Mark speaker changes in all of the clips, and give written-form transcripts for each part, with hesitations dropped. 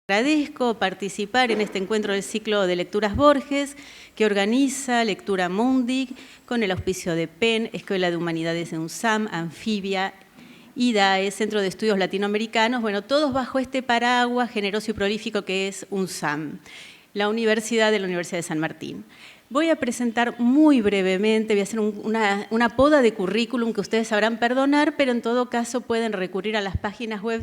Speaker 1: Agradezco participar en este encuentro del ciclo de lecturas Borges que organiza Lectura Mundi con el auspicio de PEN, Escuela de Humanidades de UNSAM, Anfibia, IDAE, Centro de Estudios Latinoamericanos, bueno, todos bajo este paraguas generoso y prolífico que es UNSAM, la Universidad de San Martín. Voy a presentar muy brevemente, voy a hacer una poda de currículum que ustedes sabrán perdonar, pero en todo caso pueden recurrir a las páginas web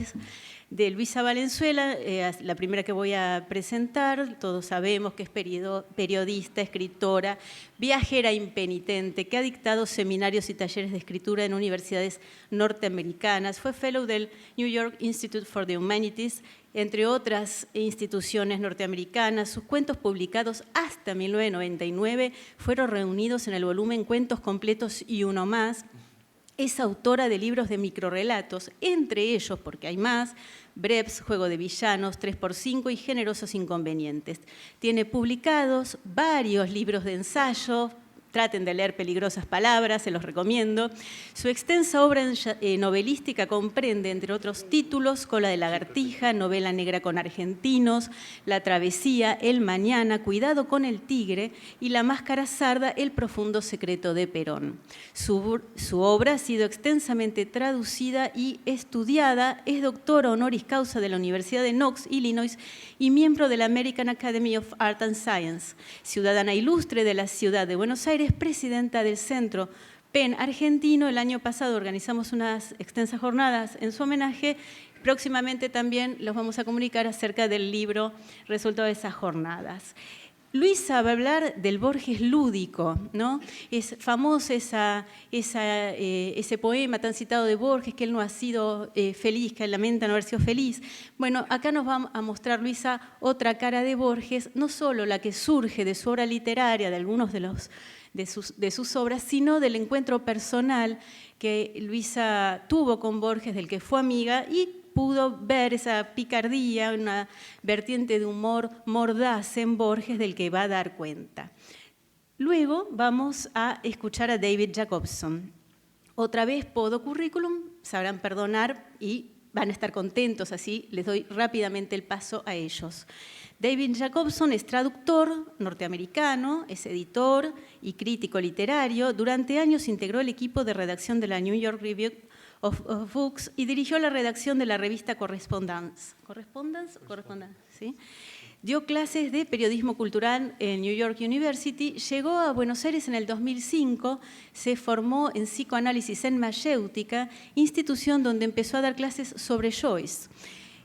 Speaker 1: de Luisa Valenzuela, la primera que voy a presentar. Todos sabemos que es periodista, escritora, viajera impenitente, que ha dictado seminarios y talleres de escritura en universidades norteamericanas. Fue fellow del New York Institute for the Humanities, entre otras instituciones norteamericanas. Sus cuentos publicados hasta 1999 fueron reunidos en el volumen Cuentos Completos y Uno Más. Es autora de libros de microrrelatos, entre ellos, porque hay más, Breps, Juego de Villanos, 3x5 y Generosos Inconvenientes. Tiene publicados varios libros de ensayo. Traten de leer Peligrosas Palabras, se los recomiendo. Su extensa obra novelística comprende, entre otros títulos, Cola de Lagartija, Novela negra con argentinos, La Travesía, El Mañana, Cuidado con el tigre y La Máscara sarda, El profundo secreto de Perón. Su obra ha sido extensamente traducida y estudiada. Es doctora honoris causa de la Universidad de Knox, Illinois, y miembro de la American Academy of Art and Science. Ciudadana ilustre de la ciudad de Buenos Aires, presidenta del Centro PEN argentino. El año pasado organizamos unas extensas jornadas en su homenaje. Próximamente también los vamos a comunicar acerca del libro resultado de esas jornadas. Luisa va a hablar del Borges lúdico, ¿no? Es famoso ese poema tan citado de Borges, que él no ha sido feliz, que él lamenta no haber sido feliz. Bueno, acá nos va a mostrar Luisa otra cara de Borges, no solo la que surge de su obra literaria, de algunos de sus obras, sino del encuentro personal que Luisa tuvo con Borges, del que fue amiga, y pudo ver esa picardía, una vertiente de humor mordaz en Borges del que va a dar cuenta. Luego vamos a escuchar a David Jacobson. Otra vez podo currículum, sabrán perdonar y van a estar contentos, así les doy rápidamente el paso a ellos. David Jacobson es traductor norteamericano, es editor y crítico literario. Durante años integró el equipo de redacción de la New York Review of Books y dirigió la redacción de la revista Correspondence. ¿Correspondence? ¿Sí? Dio clases de periodismo cultural en New York University, llegó a Buenos Aires en el 2005, se formó en psicoanálisis en Mayéutica, institución donde empezó a dar clases sobre Joyce.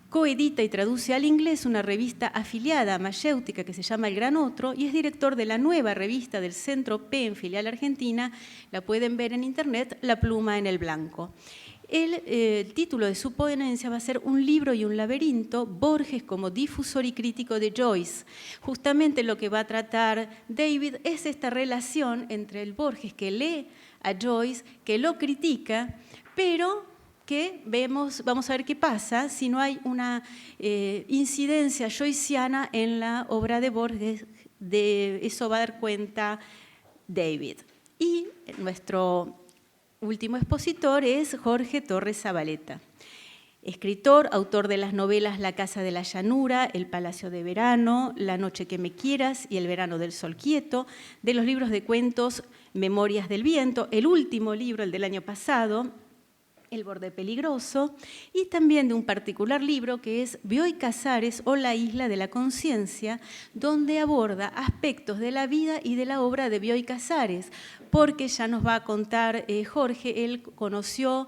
Speaker 1: Coedita y traduce al inglés una revista afiliada a Mayéutica que se llama El Gran Otro y es director de la nueva revista del Centro PEN, filial argentina, la pueden ver en internet, La Pluma en el Blanco. El título de su ponencia va a ser Un libro y un laberinto, Borges como difusor y crítico de Joyce. Justamente lo que va a tratar David es esta relación entre el Borges que lee a Joyce, que lo critica, pero que vamos a ver qué pasa si no hay una incidencia joyciana en la obra de Borges. De eso va a dar cuenta David. Y nuestro último expositor es Jorge Torres Zabaleta. Escritor, autor de las novelas La Casa de la Llanura, El Palacio de Verano, La Noche que me quieras y El Verano del Sol Quieto, de los libros de cuentos Memorias del Viento, el último libro, el del año pasado, El Borde Peligroso, y también de un particular libro que es Bioy Casares o La Isla de la Conciencia, donde aborda aspectos de la vida y de la obra de Bioy Casares, porque ya nos va a contar Jorge, él conoció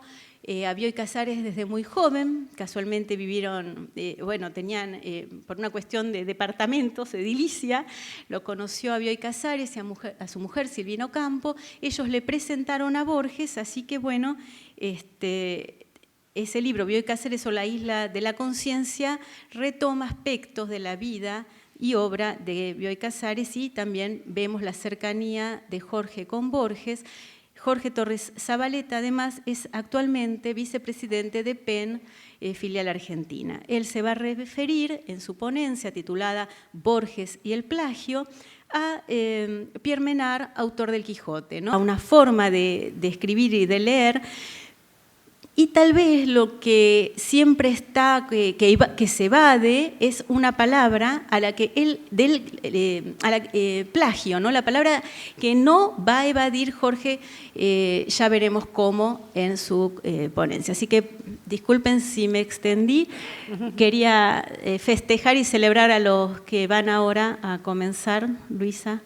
Speaker 1: a Bioy Casares desde muy joven, casualmente vivieron, tenían, por una cuestión de departamentos, edilicia, lo conoció a Bioy Casares y a su mujer Silvina Ocampo, ellos le presentaron a Borges, así que bueno, ese libro, Bioy Casares o La Isla de la Conciencia, retoma aspectos de la vida y obra de Bioy Casares y también vemos la cercanía de Jorge con Borges. Jorge Torres Zabaleta, además, es actualmente vicepresidente de PEN, filial argentina. Él se va a referir en su ponencia titulada Borges y el plagio a Pierre Menard, autor del Quijote, ¿no? A una forma de escribir y de leer. Y tal vez lo que siempre está, que se evade, es una palabra a la que plagio, ¿no? La palabra que no va a evadir Jorge, ya veremos cómo en su ponencia. Así que disculpen si me extendí, quería festejar y celebrar a los que van ahora a comenzar. Luisa.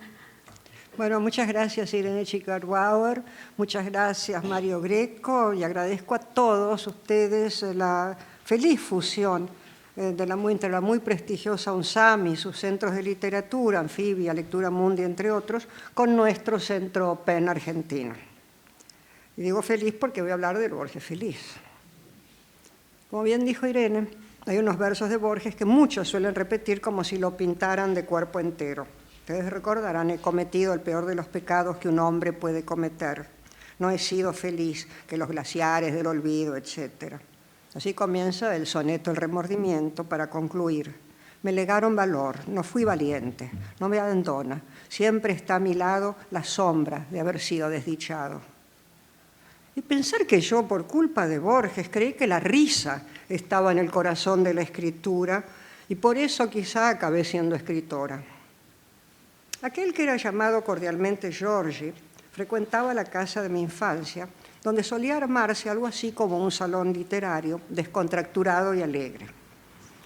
Speaker 2: Bueno, muchas gracias Irene Schickauer, muchas gracias Mario Greco y agradezco a todos ustedes la feliz fusión de la muy prestigiosa UNSAM y sus centros de literatura, Anfibia, Lectura Mundi, entre otros, con nuestro centro PEN argentino. Y digo feliz porque voy a hablar de Borges feliz. Como bien dijo Irene, hay unos versos de Borges que muchos suelen repetir como si lo pintaran de cuerpo entero. Ustedes recordarán, he cometido el peor de los pecados que un hombre puede cometer. No he sido feliz que los glaciares del olvido, etc. Así comienza el soneto El remordimiento para concluir. Me legaron valor, no fui valiente, no me abandona. Siempre está a mi lado la sombra de haber sido desdichado. Y pensar que yo, por culpa de Borges, creí que la risa estaba en el corazón de la escritura y por eso quizá acabé siendo escritora. Aquel que era llamado cordialmente Giorgi frecuentaba la casa de mi infancia, donde solía armarse algo así como un salón literario, descontracturado y alegre.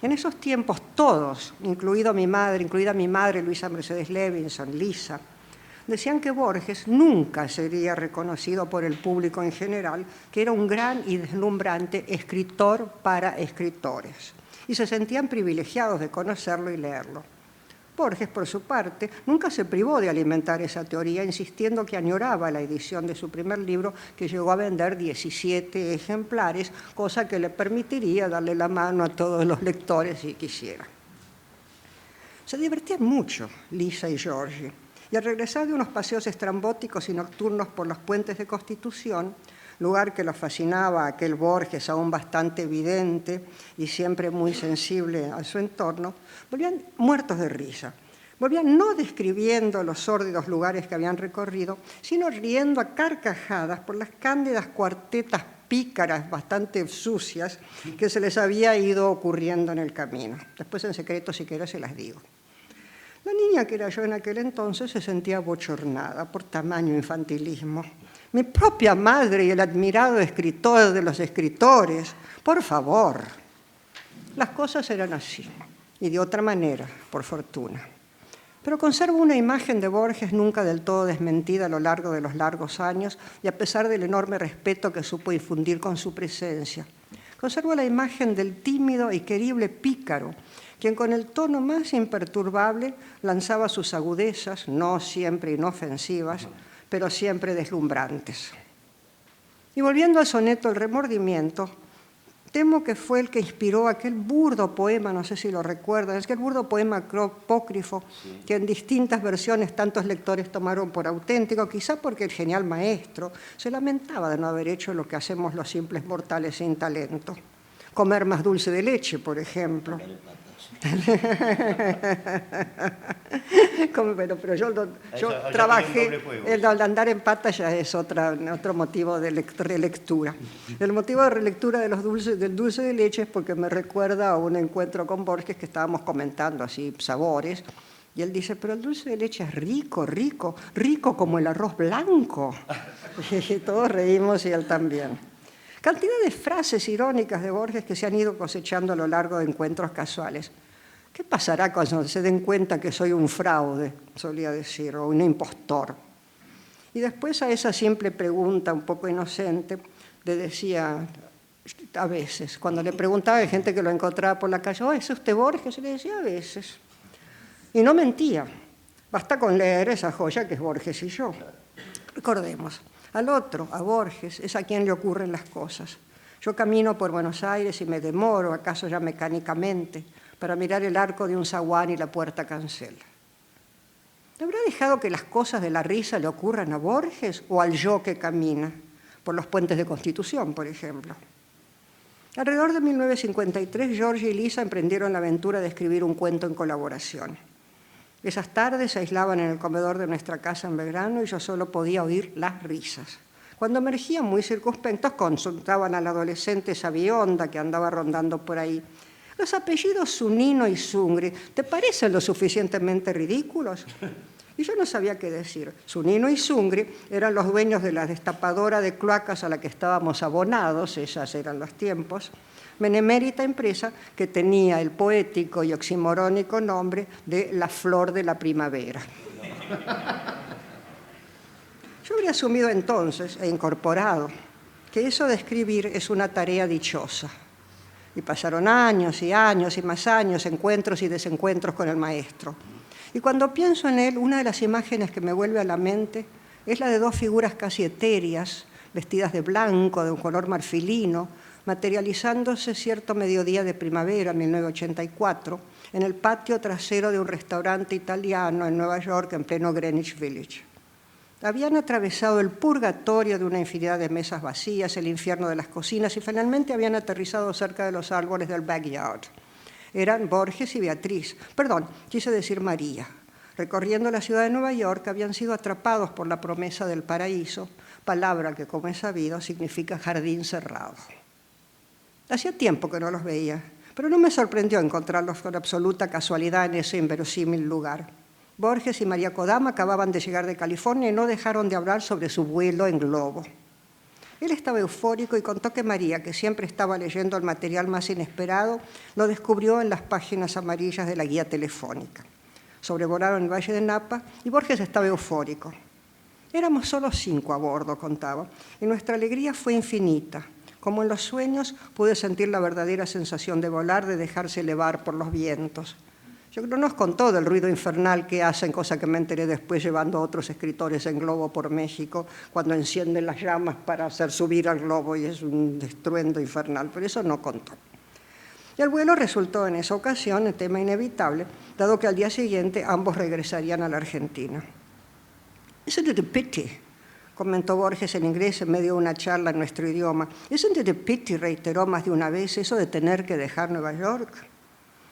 Speaker 2: En esos tiempos todos, incluida mi madre Luisa Mercedes Levinson, Lisa, decían que Borges nunca sería reconocido por el público en general, que era un gran y deslumbrante escritor para escritores, y se sentían privilegiados de conocerlo y leerlo. Borges, por su parte, nunca se privó de alimentar esa teoría, insistiendo que añoraba la edición de su primer libro, que llegó a vender 17 ejemplares, cosa que le permitiría darle la mano a todos los lectores si quisiera. Se divertían mucho Lisa y Giorgi, y al regresar de unos paseos estrambóticos y nocturnos por los puentes de Constitución, lugar que los fascinaba a aquel Borges aún bastante evidente y siempre muy sensible a su entorno, volvían muertos de risa. Volvían no describiendo los sórdidos lugares que habían recorrido, sino riendo a carcajadas por las cándidas cuartetas pícaras, bastante sucias, que se les había ido ocurriendo en el camino. Después en secreto, si quiero, se las digo. La niña que era yo en aquel entonces se sentía bochornada por tamaño infantilismo. Mi propia madre y el admirado escritor de los escritores. Por favor. Las cosas eran así, y de otra manera, por fortuna. Pero conservo una imagen de Borges nunca del todo desmentida a lo largo de los largos años, y a pesar del enorme respeto que supo infundir con su presencia. Conservo la imagen del tímido y querible pícaro, quien con el tono más imperturbable lanzaba sus agudezas, no siempre inofensivas, pero siempre deslumbrantes. Y volviendo al soneto El remordimiento, temo que fue el que inspiró aquel burdo poema, no sé si lo recuerdan, es que el burdo poema apócrifo, que en distintas versiones tantos lectores tomaron por auténtico, quizá porque el genial maestro se lamentaba de no haber hecho lo que hacemos los simples mortales sin talento. Comer más dulce de leche, por ejemplo. Pero yo trabajé, el andar en pata ya es otro motivo de relectura. El motivo de relectura del dulce de leche es porque me recuerda a un encuentro con Borges que estábamos comentando así sabores, y él dice, pero el dulce de leche es rico, rico, rico como el arroz blanco. Y todos reímos y él también. Cantidad de frases irónicas de Borges que se han ido cosechando a lo largo de encuentros casuales. ¿Qué pasará cuando se den cuenta que soy un fraude?, solía decir, o un impostor. Y después a esa simple pregunta un poco inocente le decía, a veces, cuando le preguntaba a gente que lo encontraba por la calle, ¿es usted Borges? Y le decía, a veces. Y no mentía. Basta con leer esa joya que es Borges y yo. Recordemos, al otro, a Borges, es a quien le ocurren las cosas. Yo camino por Buenos Aires y me demoro, acaso ya mecánicamente, para mirar el arco de un zaguán y la puerta cancel. ¿Habrá dejado que las cosas de la risa le ocurran a Borges o al yo que camina por los puentes de Constitución, por ejemplo? Alrededor de 1953, George y Lisa emprendieron la aventura de escribir un cuento en colaboración. Esas tardes se aislaban en el comedor de nuestra casa en Belgrano y yo solo podía oír las risas. Cuando emergían muy circunspectos, consultaban al adolescente sabionda que andaba rondando por ahí. Los apellidos Zunino y Zungri, ¿te parecen lo suficientemente ridículos? Y yo no sabía qué decir. Zunino y Zungri eran los dueños de la destapadora de cloacas a la que estábamos abonados, esos eran los tiempos, benemérita empresa que tenía el poético y oximorónico nombre de La Flor de la Primavera. Yo habría asumido entonces e incorporado que eso de escribir es una tarea dichosa. Y pasaron años y años y más años, encuentros y desencuentros con el maestro. Y cuando pienso en él, una de las imágenes que me vuelve a la mente es la de dos figuras casi etéreas, vestidas de blanco, de un color marfilino, materializándose cierto mediodía de primavera, 1984, en el patio trasero de un restaurante italiano en Nueva York, en pleno Greenwich Village. Habían atravesado el purgatorio de una infinidad de mesas vacías, el infierno de las cocinas y finalmente habían aterrizado cerca de los árboles del backyard. Eran Borges y Beatriz, perdón, quise decir María. Recorriendo la ciudad de Nueva York habían sido atrapados por la promesa del paraíso, palabra que, como es sabido, significa jardín cerrado. Hacía tiempo que no los veía, pero no me sorprendió encontrarlos con absoluta casualidad en ese inverosímil lugar. Borges y María Kodama acababan de llegar de California y no dejaron de hablar sobre su vuelo en globo. Él estaba eufórico y contó que María, que siempre estaba leyendo el material más inesperado, lo descubrió en las páginas amarillas de la guía telefónica. Sobrevolaron el Valle de Napa y Borges estaba eufórico. Éramos solo 5 a bordo, contaba, y nuestra alegría fue infinita. Como en los sueños, pude sentir la verdadera sensación de volar, de dejarse elevar por los vientos. Yo no nos contó del ruido infernal que hacen, cosa que me enteré después llevando a otros escritores en globo por México, cuando encienden las llamas para hacer subir al globo y es un estruendo infernal, pero eso no contó. Y el vuelo resultó en esa ocasión el tema inevitable, dado que al día siguiente ambos regresarían a la Argentina. Isn't it a pity, comentó Borges en inglés en medio de una charla en nuestro idioma. Isn't it a pity, reiteró más de una vez, eso de tener que dejar Nueva York.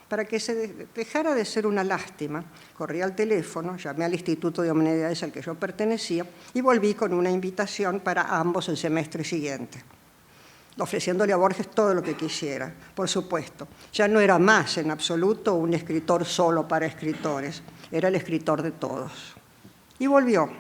Speaker 2: Para que se dejara de ser una lástima, corrí al teléfono, llamé al Instituto de Humanidades al que yo pertenecía y volví con una invitación para ambos el semestre siguiente, ofreciéndole a Borges todo lo que quisiera. Por supuesto, ya no era más en absoluto un escritor solo para escritores, era el escritor de todos. Y volvió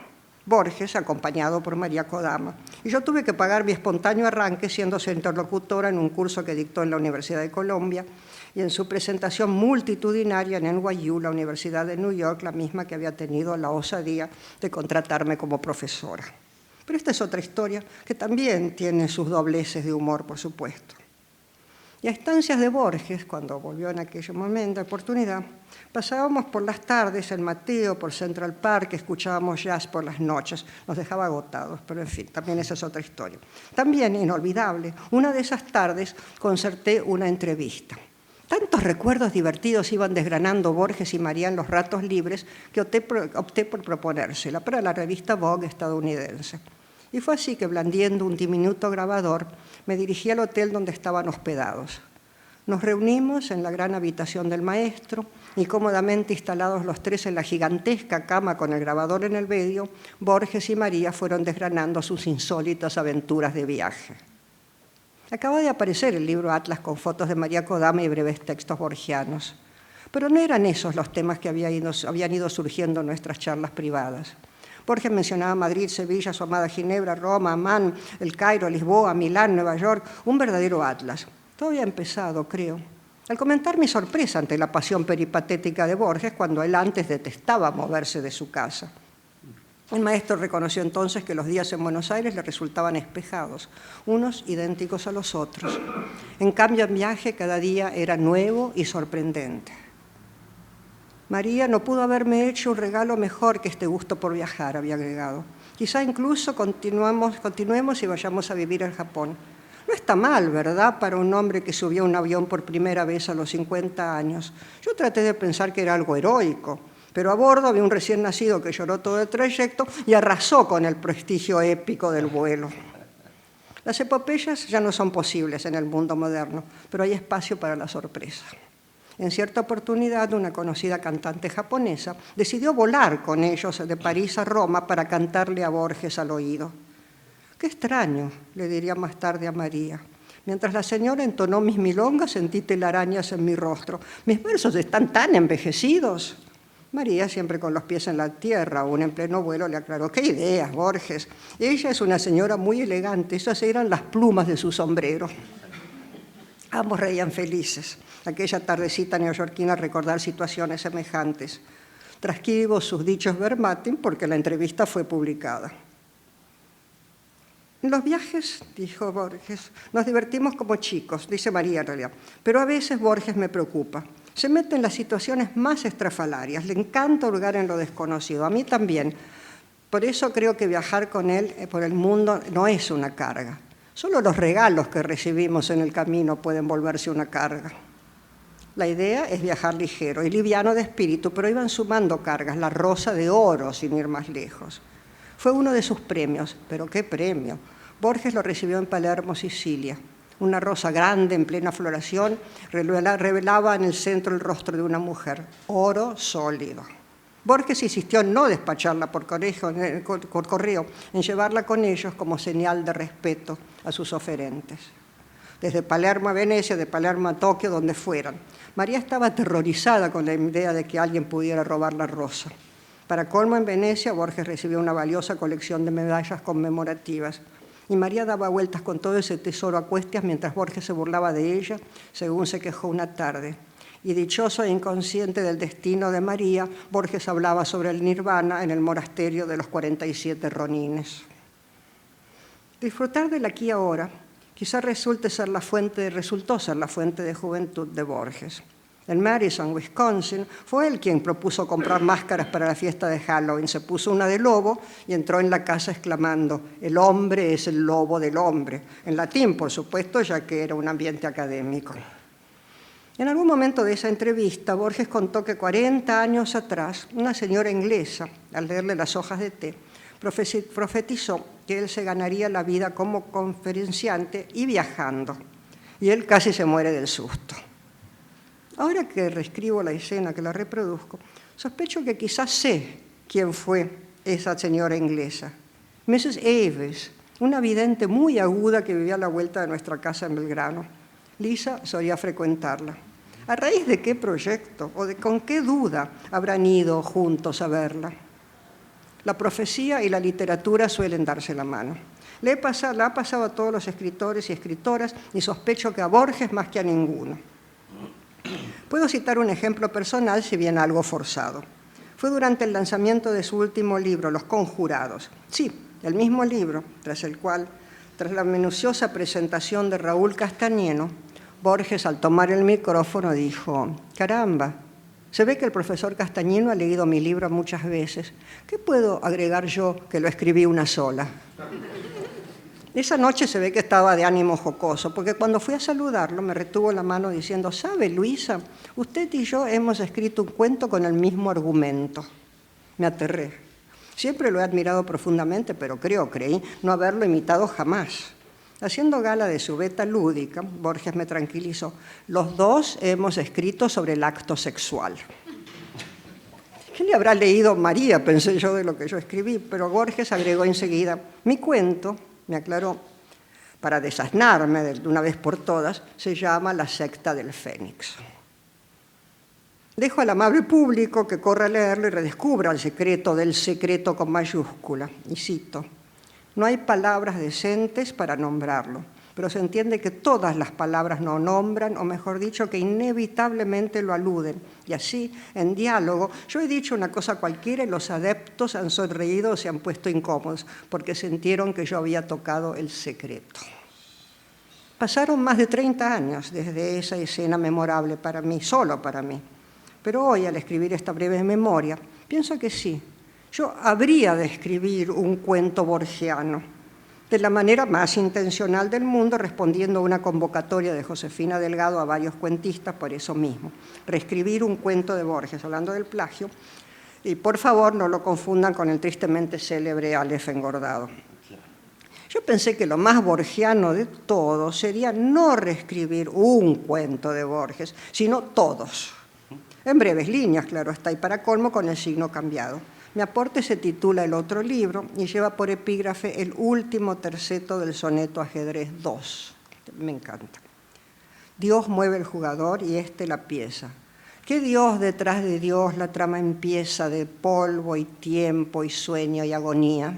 Speaker 2: Borges, acompañado por María Kodama, y yo tuve que pagar mi espontáneo arranque siendo su interlocutora en un curso que dictó en la Universidad de Columbia y en su presentación multitudinaria en NYU, la Universidad de New York, la misma que había tenido la osadía de contratarme como profesora. Pero esta es otra historia que también tiene sus dobleces de humor, por supuesto. Y a instancias de Borges, cuando volvió en aquel momento, oportunidad, pasábamos por las tardes en Mateo, por Central Park, escuchábamos jazz por las noches. Nos dejaba agotados, pero en fin, también esa es otra historia. También, inolvidable, una de esas tardes concerté una entrevista. Tantos recuerdos divertidos iban desgranando Borges y María en los ratos libres que opté por proponérsela para la revista Vogue estadounidense. Y fue así que, blandiendo un diminuto grabador, me dirigí al hotel donde estaban hospedados. Nos reunimos en la gran habitación del maestro y, cómodamente instalados los tres en la gigantesca cama con el grabador en el medio, Borges y María fueron desgranando sus insólitas aventuras de viaje. Acaba de aparecer el libro Atlas con fotos de María Kodama y breves textos borgianos. Pero no eran esos los temas que habían ido surgiendo en nuestras charlas privadas. Borges mencionaba Madrid, Sevilla, su amada Ginebra, Roma, Amán, El Cairo, Lisboa, Milán, Nueva York, un verdadero atlas. Todo había empezado, creo, al comentar mi sorpresa ante la pasión peripatética de Borges cuando él antes detestaba moverse de su casa. El maestro reconoció entonces que los días en Buenos Aires le resultaban espejados, unos idénticos a los otros. En cambio, en viaje cada día era nuevo y sorprendente. María no pudo haberme hecho un regalo mejor que este gusto por viajar, había agregado. Quizá incluso continuemos y vayamos a vivir en Japón. No está mal, ¿verdad?, para un hombre que subió a un avión por primera vez a los 50 años. Yo traté de pensar que era algo heroico. Pero a bordo había un recién nacido que lloró todo el trayecto y arrasó con el prestigio épico del vuelo. Las epopeyas ya no son posibles en el mundo moderno, pero hay espacio para la sorpresa. En cierta oportunidad, una conocida cantante japonesa decidió volar con ellos de París a Roma para cantarle a Borges al oído. «Qué extraño», le diría más tarde a María. «Mientras la señora entonó mis milongas, sentí telarañas en mi rostro. Mis versos están tan envejecidos». María, siempre con los pies en la tierra, aún en pleno vuelo, le aclaró: «¿Qué ideas, Borges? Ella es una señora muy elegante, esas eran las plumas de su sombrero». Ambos reían felices. Aquella tardecita neoyorquina recordar situaciones semejantes. Transcribo sus dichos verbatim porque la entrevista fue publicada. En los viajes, dijo Borges, nos divertimos como chicos, dice María en realidad, pero a veces Borges me preocupa. Se mete en las situaciones más estrafalarias, le encanta hurgar en lo desconocido, a mí también. Por eso creo que viajar con él por el mundo no es una carga. Solo los regalos que recibimos en el camino pueden volverse una carga. La idea es viajar ligero y liviano de espíritu, pero iban sumando cargas, la rosa de oro, sin ir más lejos. Fue uno de sus premios, pero ¿qué premio? Borges lo recibió en Palermo, Sicilia. Una rosa grande en plena floración revelaba en el centro el rostro de una mujer, oro sólido. Borges insistió en no despacharla por correo, en llevarla con ellos como señal de respeto a sus oferentes. Desde Palermo a Venecia, de Palermo a Tokio, donde fueran. María estaba aterrorizada con la idea de que alguien pudiera robar la rosa. Para colmo, en Venecia, Borges recibió una valiosa colección de medallas conmemorativas. Y María daba vueltas con todo ese tesoro a cuestas mientras Borges se burlaba de ella, según se quejó una tarde. Y dichoso e inconsciente del destino de María, Borges hablaba sobre el nirvana en el monasterio de los 47 ronines. Disfrutar del aquí y ahora quizá resultó ser la fuente de juventud de Borges. En Madison, Wisconsin, fue él quien propuso comprar máscaras para la fiesta de Halloween. Se puso una de lobo y entró en la casa exclamando: «El hombre es el lobo del hombre», en latín, por supuesto, ya que era un ambiente académico. En algún momento de esa entrevista, Borges contó que 40 años atrás, una señora inglesa, al leerle las hojas de té, profetizó que él se ganaría la vida como conferenciante y viajando. Y él casi se muere del susto. Ahora que reescribo la escena, que la reproduzco, sospecho que quizás sé quién fue esa señora inglesa. Mrs. Aves, una vidente muy aguda que vivía a la vuelta de nuestra casa en Belgrano. Lisa solía frecuentarla. ¿A raíz de qué proyecto o con qué duda habrán ido juntos a verla? La profecía y la literatura suelen darse la mano. La ha pasado a todos los escritores y escritoras y sospecho que a Borges más que a ninguno. Puedo citar un ejemplo personal, si bien algo forzado. Fue durante el lanzamiento de su último libro, Los Conjurados. Sí, el mismo libro, tras la minuciosa presentación de Raúl Castañeno, Borges, al tomar el micrófono, dijo: «Caramba, se ve que el profesor Castañeno ha leído mi libro muchas veces. ¿Qué puedo agregar yo que lo escribí una sola?». Esa noche se ve que estaba de ánimo jocoso, porque cuando fui a saludarlo me retuvo la mano diciendo: «¿Sabe, Luisa? Usted y yo hemos escrito un cuento con el mismo argumento». Me aterré. Siempre lo he admirado profundamente, pero creí no haberlo imitado jamás. Haciendo gala de su beta lúdica, Borges me tranquilizó: «Los dos hemos escrito sobre el acto sexual». ¿Qué le habrá leído María?, pensé yo, de lo que yo escribí, pero Borges agregó enseguida: «Mi cuento», me aclaró, para desasnarme de una vez por todas, se llama La secta del Fénix. Dejo al amable público que corra a leerlo y redescubra el secreto del secreto con mayúscula. Y cito: «No hay palabras decentes para nombrarlo, pero se entiende que todas las palabras no nombran, o mejor dicho, que inevitablemente lo aluden. Y así, en diálogo, yo he dicho una cosa cualquiera y los adeptos han sonreído o se han puesto incómodos, porque sintieron que yo había tocado el secreto». Pasaron más de 30 años desde esa escena memorable para mí, solo para mí. Pero hoy, al escribir esta breve memoria, pienso que sí, yo habría de escribir un cuento borgiano, de la manera más intencional del mundo, respondiendo a una convocatoria de Josefina Delgado a varios cuentistas por eso mismo. Reescribir un cuento de Borges, hablando del plagio, Y por favor no lo confundan con el tristemente célebre Aleph engordado. Yo pensé que lo más borgiano de todo sería no reescribir un cuento de Borges, sino todos. En breves líneas, claro está, y para colmo con el signo cambiado. Mi aporte se titula El otro libro y lleva por epígrafe el último terceto del soneto Ajedrez 2. Me encanta. Dios mueve el jugador y éste la pieza. ¿Qué Dios detrás de Dios la trama empieza de polvo y tiempo y sueño y agonía?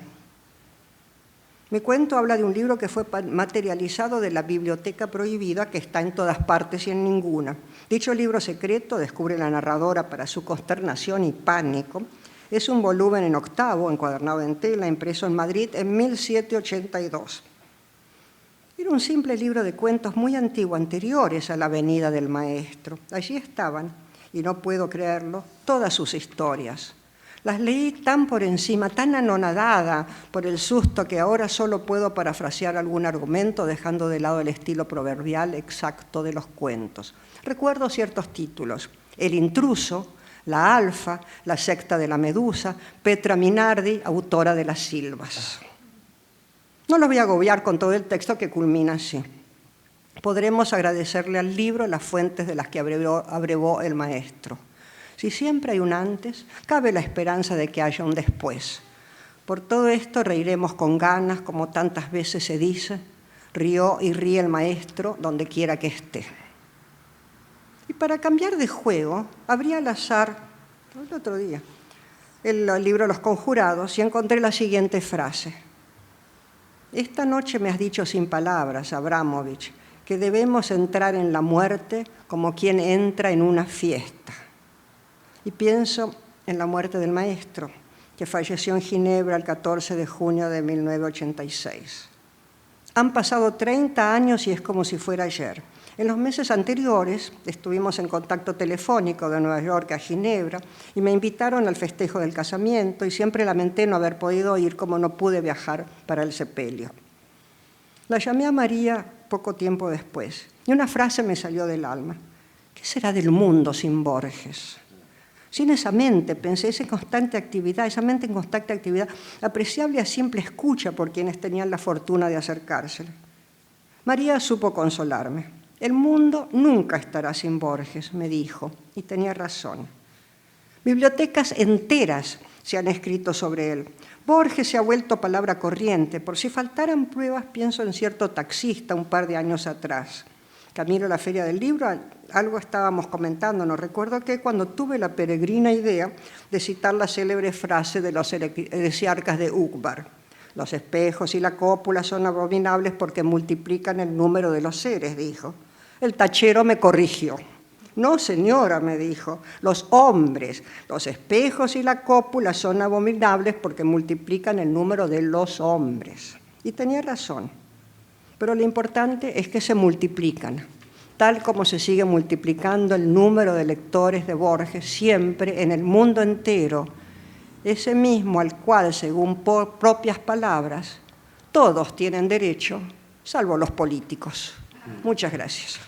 Speaker 2: Mi cuento habla de un libro que fue materializado de la biblioteca prohibida que está en todas partes y en ninguna. Dicho libro secreto, descubre la narradora para su consternación y pánico, es un volumen en octavo, encuadernado en tela, impreso en Madrid en 1782. Era un simple libro de cuentos muy antiguo, anteriores a la venida del maestro. Allí estaban, y no puedo creerlo, todas sus historias. Las leí tan por encima, tan anonadada por el susto que ahora solo puedo parafrasear algún argumento dejando de lado el estilo proverbial exacto de los cuentos. Recuerdo ciertos títulos: El intruso, La Alfa, La secta de la Medusa, Petra Minardi, autora de Las Silvas. No los voy a agobiar con todo el texto que culmina así. Podremos agradecerle al libro las fuentes de las que abrevó el maestro. Si siempre hay un antes, cabe la esperanza de que haya un después. Por todo esto reiremos con ganas, como tantas veces se dice. Rió y ríe el maestro donde quiera que esté. Y para cambiar de juego, abrí al azar, el otro día, el libro Los Conjurados y encontré la siguiente frase. Esta noche me has dicho sin palabras, Abramovich, que debemos entrar en la muerte como quien entra en una fiesta. Y pienso en la muerte del maestro, que falleció en Ginebra el 14 de junio de 1986. Han pasado 30 años y es como si fuera ayer. En los meses anteriores estuvimos en contacto telefónico de Nueva York a Ginebra y me invitaron al festejo del casamiento y siempre lamenté no haber podido ir como no pude viajar para el sepelio. La llamé a María poco tiempo después y una frase me salió del alma. ¿Qué será del mundo sin Borges? Sin esa mente, pensé, esa mente en constante actividad, apreciable a simple escucha por quienes tenían la fortuna de acercársele. María supo consolarme. El mundo nunca estará sin Borges, me dijo, y tenía razón. Bibliotecas enteras se han escrito sobre él. Borges se ha vuelto palabra corriente. Por si faltaran pruebas, pienso en cierto taxista un par de años atrás. Camino a la Feria del Libro, algo estábamos comentando, no recuerdo qué, cuando tuve la peregrina idea de citar la célebre frase de los heresiarcas de Ukbar. Los espejos y la cópula son abominables porque multiplican el número de los seres, dijo. El tachero me corrigió. No, señora, me dijo, los hombres, los espejos y la cópula son abominables porque multiplican el número de los hombres. Y tenía razón. Pero lo importante es que se multiplican, tal como se sigue multiplicando el número de lectores de Borges siempre en el mundo entero, ese mismo al cual, según propias palabras, todos tienen derecho, salvo los políticos. Muchas gracias.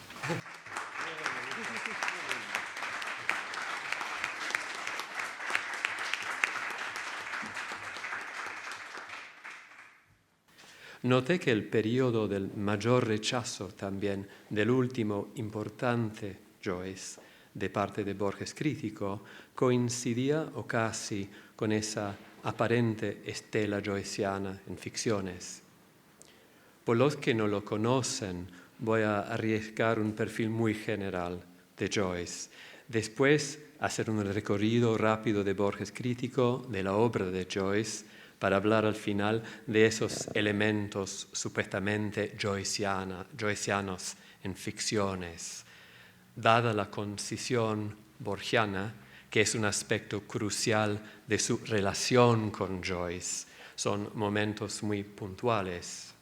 Speaker 3: Noté que el periodo del mayor rechazo también del último importante Joyce de parte de Borges crítico coincidía o casi con esa aparente estela joyciana en ficciones. Por los que no lo conocen, voy a arriesgar un perfil muy general de Joyce. Después, hacer un recorrido rápido de Borges crítico, de la obra de Joyce, para hablar al final de esos elementos supuestamente joycianos en ficciones, dada la concisión borgiana, que es un aspecto crucial de su relación con Joyce. Son momentos muy puntuales.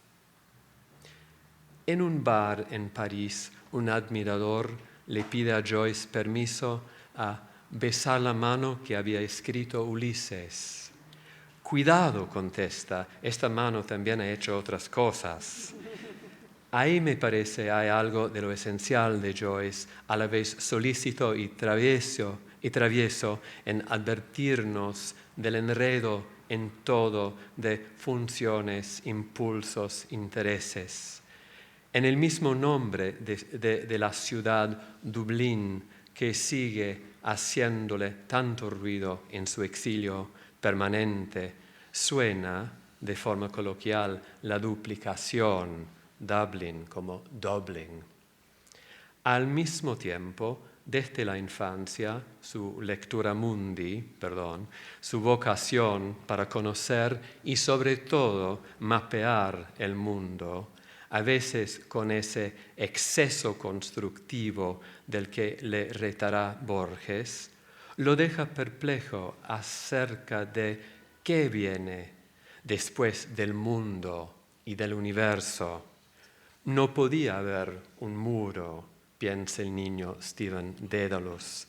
Speaker 3: En un bar en París, un admirador le pide a Joyce permiso a besar la mano que había escrito Ulises. Cuidado, contesta, esta mano también ha hecho otras cosas. Ahí me parece hay algo de lo esencial de Joyce, a la vez solícito y travieso y travieso en advertirnos del enredo en todo de funciones, impulsos, intereses. En el mismo nombre de la ciudad Dublín, que sigue haciéndole tanto ruido en su exilio permanente, suena de forma coloquial la duplicación Dublin como Dublin. Al mismo tiempo, desde la infancia, su lectura mundi, su vocación para conocer y sobre todo mapear el mundo, a veces con ese exceso constructivo del que le retará Borges, lo deja perplejo acerca de qué viene después del mundo y del universo. No podía haber un muro, piensa el niño Stephen Dedalus,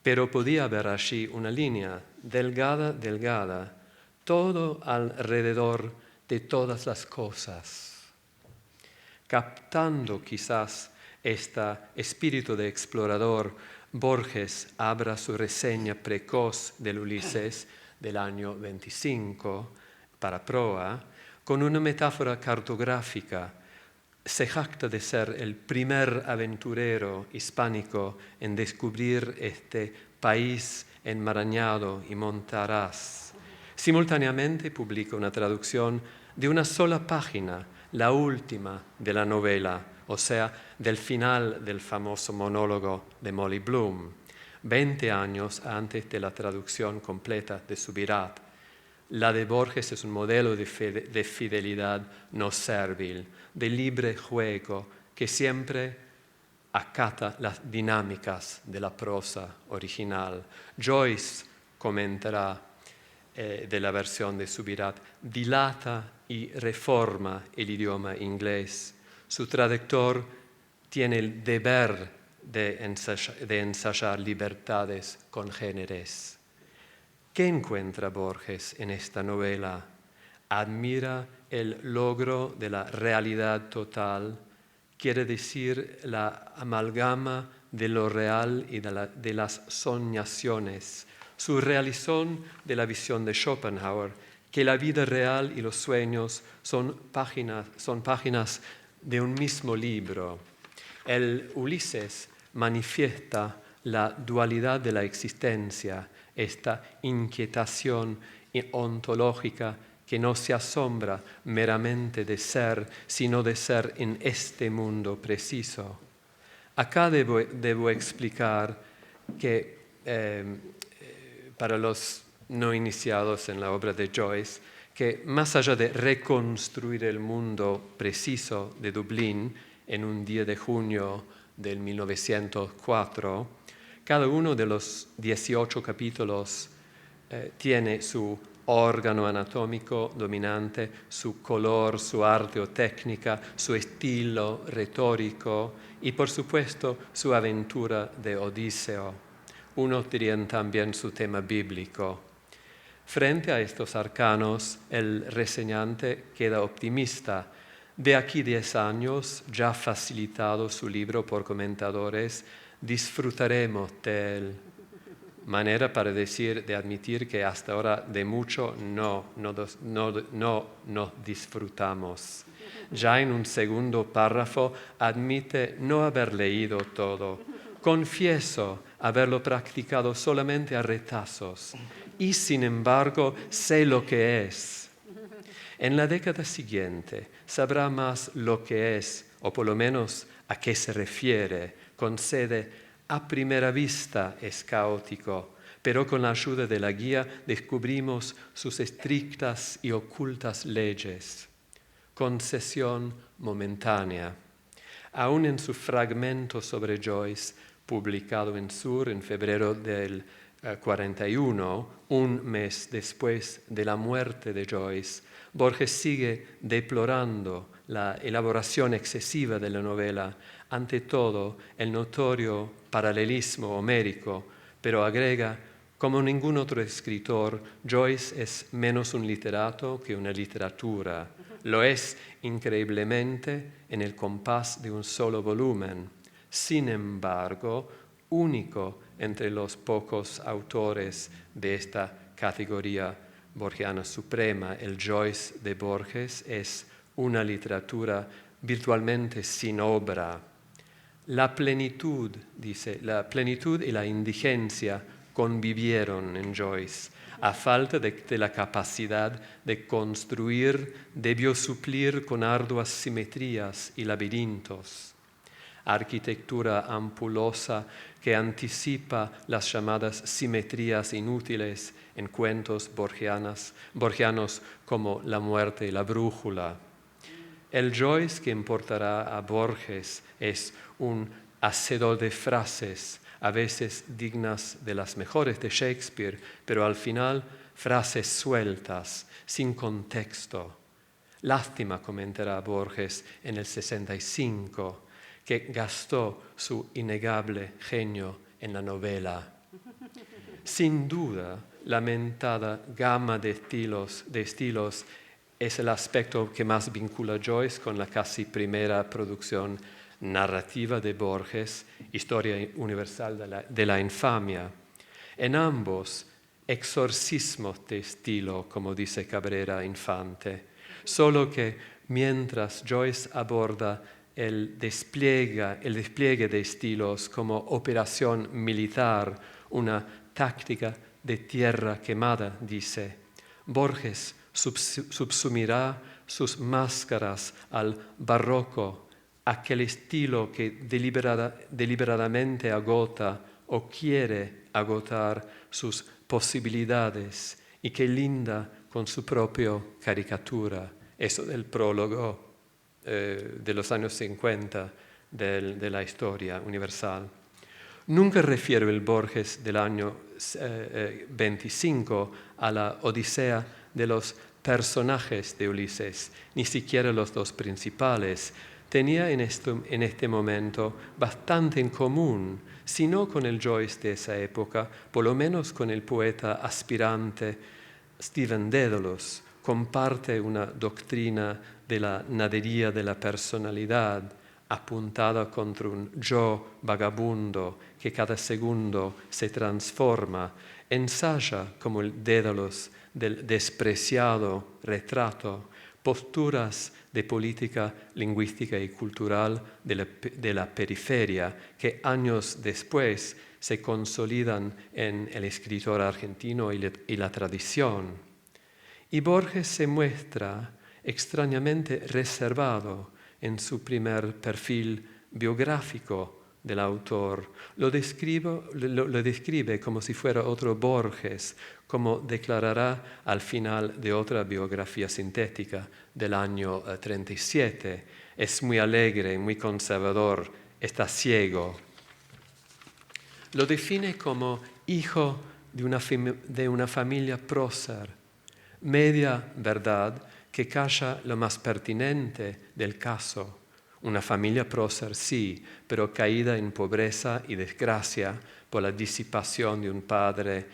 Speaker 3: pero podía haber allí una línea delgada, todo alrededor de todas las cosas. Captando quizás este espíritu de explorador, Borges abra su reseña precoz del Ulises del año 25 para proa con una metáfora cartográfica. Se jacta de ser el primer aventurero hispánico en descubrir este país enmarañado y montaraz. Simultáneamente publica una traducción de una sola página, la última de la novela, o sea, del final del famoso monólogo de Molly Bloom, 20 años antes de la traducción completa de Subirat. La de Borges es un modelo de fidelidad no servil, de libre juego, que siempre acata las dinámicas de la prosa original. Joyce comentará de la versión de Subirat, dilata y reforma el idioma inglés. Su traductor tiene el deber de ensayar libertades congéneres. ¿Qué encuentra Borges en esta novela? Admira el logro de la realidad total, quiere decir la amalgama de lo real y de las soñaciones, su realización de la visión de Schopenhauer, que la vida real y los sueños son páginas de un mismo libro. El Ulises manifiesta la dualidad de la existencia, esta inquietación ontológica que no se asombra meramente de ser, sino de ser en este mundo preciso. Acá debo explicar que para los no iniciados en la obra de Joyce, que más allá de reconstruir el mundo preciso de Dublín en un día de junio del 1904, cada uno de los 18 capítulos tiene su órgano anatómico dominante, su color, su arte o técnica, su estilo retórico y, por supuesto, su aventura de Odiseo. Unos dirían también su tema bíblico. Frente a estos arcanos, el reseñante queda optimista. De aquí 10 años, ya facilitado su libro por comentadores, disfrutaremos de él. Manera para de admitir que hasta ahora de mucho no disfrutamos. Ya en un segundo párrafo admite no haber leído todo. Confieso haberlo practicado solamente a retazos y sin embargo sé lo que es. En la década siguiente sabrá más lo que es, o por lo menos a qué se refiere. Concede, a primera vista es caótico, pero con la ayuda de la guía descubrimos sus estrictas y ocultas leyes. Concesión momentánea. Aún en su fragmento sobre Joyce, publicado en Sur en febrero del 41, un mes después de la muerte de Joyce, Borges sigue deplorando la elaboración excesiva de la novela, ante todo el notorio paralelismo homérico, pero agrega, como ningún otro escritor, Joyce es menos un literato que una literatura. Lo es increíblemente en el compás de un solo volumen. Sin embargo, único entre los pocos autores de esta categoría borgiana suprema. El Joyce de Borges es una literatura virtualmente sin obra. La plenitud, dice, la plenitud y la indigencia convivieron en Joyce. A falta de la capacidad de construir, debió suplir con arduas simetrías y laberintos. Arquitectura ampulosa que anticipa las llamadas simetrías inútiles en cuentos borgianos como La muerte y la brújula. El Joyce que importará a Borges es un hacedor de frases, a veces dignas de las mejores de Shakespeare, pero al final frases sueltas, sin contexto. Lástima, comentará Borges en el 65, que gastó su innegable genio en la novela. Sin duda, la mentada gama de estilos es el aspecto que más vincula a Joyce con la casi primera producción narrativa de Borges, Historia universal de la infamia. En ambos, exorcismos de estilo, como dice Cabrera Infante, solo que mientras Joyce aborda el despliegue de estilos como operación militar, una táctica de tierra quemada, dice, Borges subsumirá sus máscaras al barroco, aquel estilo que deliberadamente agota o quiere agotar sus posibilidades y que linda con su propia caricatura. Eso del prólogo de los años 50 de la historia universal. Nunca refiero el Borges del año 25 a la Odisea de los personajes de Ulises, ni siquiera los dos principales. Tenía en este momento bastante en común, si no con el Joyce de esa época, por lo menos con el poeta aspirante Stephen Dedalus. Comparte una doctrina de la nadería de la personalidad, apuntada contra un yo vagabundo que cada segundo se transforma. Ensaya, como el Dédalos del despreciado retrato, posturas de política lingüística y cultural de la periferia que años después se consolidan en el escritor argentino y la tradición. Y Borges se muestra extrañamente reservado en su primer perfil biográfico del autor. Lo describe como si fuera otro Borges, como declarará al final de otra biografía sintética del año 37. Es muy alegre, muy conservador, está ciego. Lo define como hijo de una familia prócer, media verdad que calla lo más pertinente del caso. Una familia prócer, sí, pero caída en pobreza y desgracia por la disipación de un padre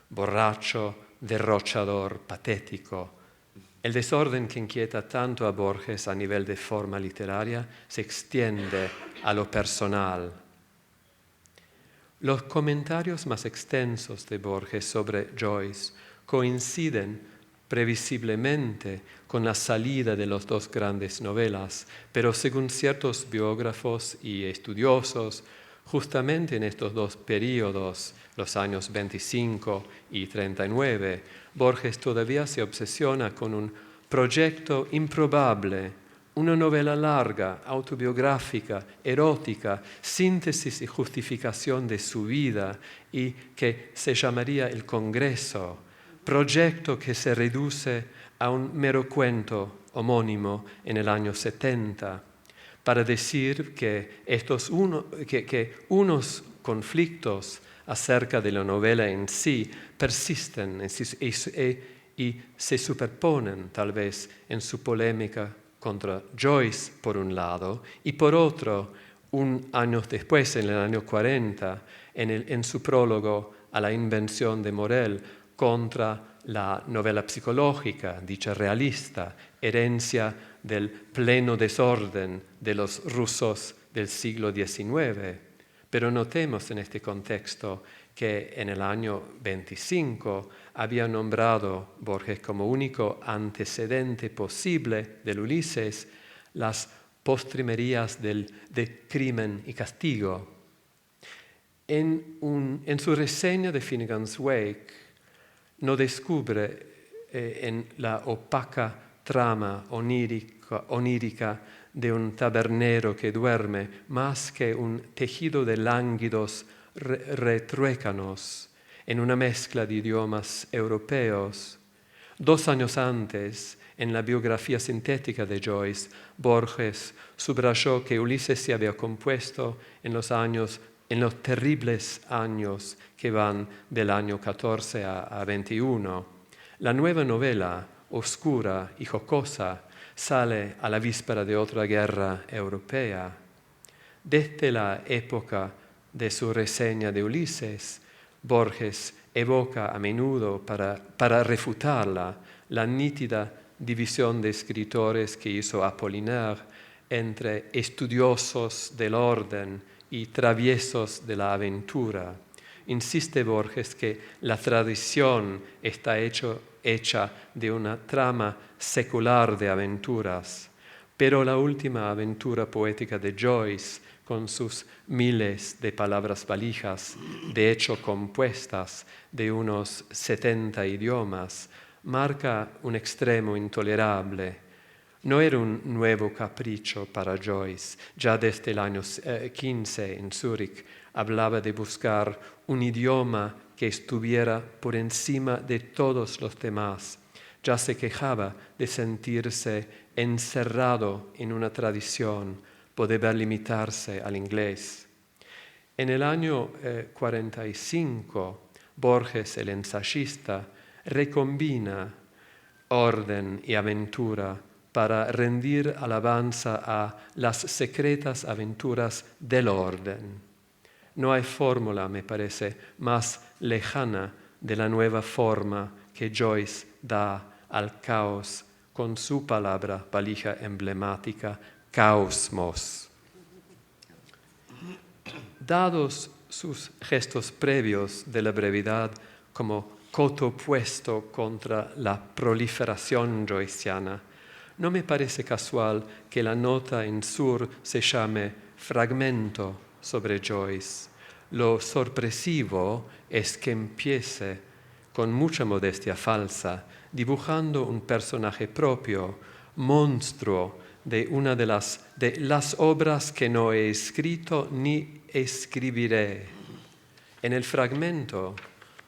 Speaker 3: borracho, derrochador, patético. El desorden que inquieta tanto a Borges a nivel de forma literaria se extiende a lo personal. Los comentarios más extensos de Borges sobre Joyce coinciden previsiblemente con la salida de las dos grandes novelas, pero según ciertos biógrafos y estudiosos, justamente en estos dos períodos, los años 25 y 39, Borges todavía se obsesiona con un proyecto improbable, una novela larga, autobiográfica, erótica, síntesis y justificación de su vida y que se llamaría El Congreso, proyecto que se reduce a un mero cuento homónimo en el año 70, para decir que unos conflictos acerca de la novela en sí persisten y se superponen tal vez en su polémica contra Joyce por un lado y por otro, un año después, en el año 40, en su prólogo a la invención de Morel, contra la novela psicológica, dicha realista, herencia del pleno desorden de los rusos del siglo XIX. Pero notemos en este contexto que en el año 25 había nombrado Borges como único antecedente posible del Ulises las postrimerías de Crimen y Castigo. En su reseña de Finnegan's Wake no descubre en la opaca trama onírica de un tabernero que duerme más que un tejido de lánguidos retruécanos en una mezcla de idiomas europeos. 2 años antes, en la biografía sintética de Joyce, Borges subrayó que Ulises se había compuesto en los terribles años que van del año 14 a 21. La nueva novela, oscura y jocosa, sale a la víspera de otra guerra europea. Desde la época de su reseña de Ulises, Borges evoca a menudo para refutarla la nítida división de escritores que hizo Apollinaire entre estudiosos del orden y traviesos de la aventura. Insiste Borges que la tradición está hecha de una trama secular de aventuras, pero la última aventura poética de Joyce, con sus miles de palabras valijas, de hecho compuestas de unos 70 idiomas, marca un extremo intolerable. No era un nuevo capricho para Joyce. Ya desde el año 15 en Zúrich hablaba de buscar un idioma que estuviera por encima de todos los demás. Ya se quejaba de sentirse encerrado en una tradición, por deber limitarse al inglés. En el año 45, Borges, el ensayista, recombina orden y aventura para rendir alabanza a las secretas aventuras del orden. No hay fórmula, me parece, más lejana de la nueva forma que Joyce da al caos con su palabra valija emblemática, caosmos. Dados sus gestos previos de la brevedad como coto opuesto contra la proliferación joyciana, no me parece casual que la nota en sur se llame Fragmento sobre Joyce. Lo sorpresivo es que empiece, con mucha modestia falsa, dibujando un personaje propio, monstruo de una de las obras que no he escrito ni escribiré. En el fragmento,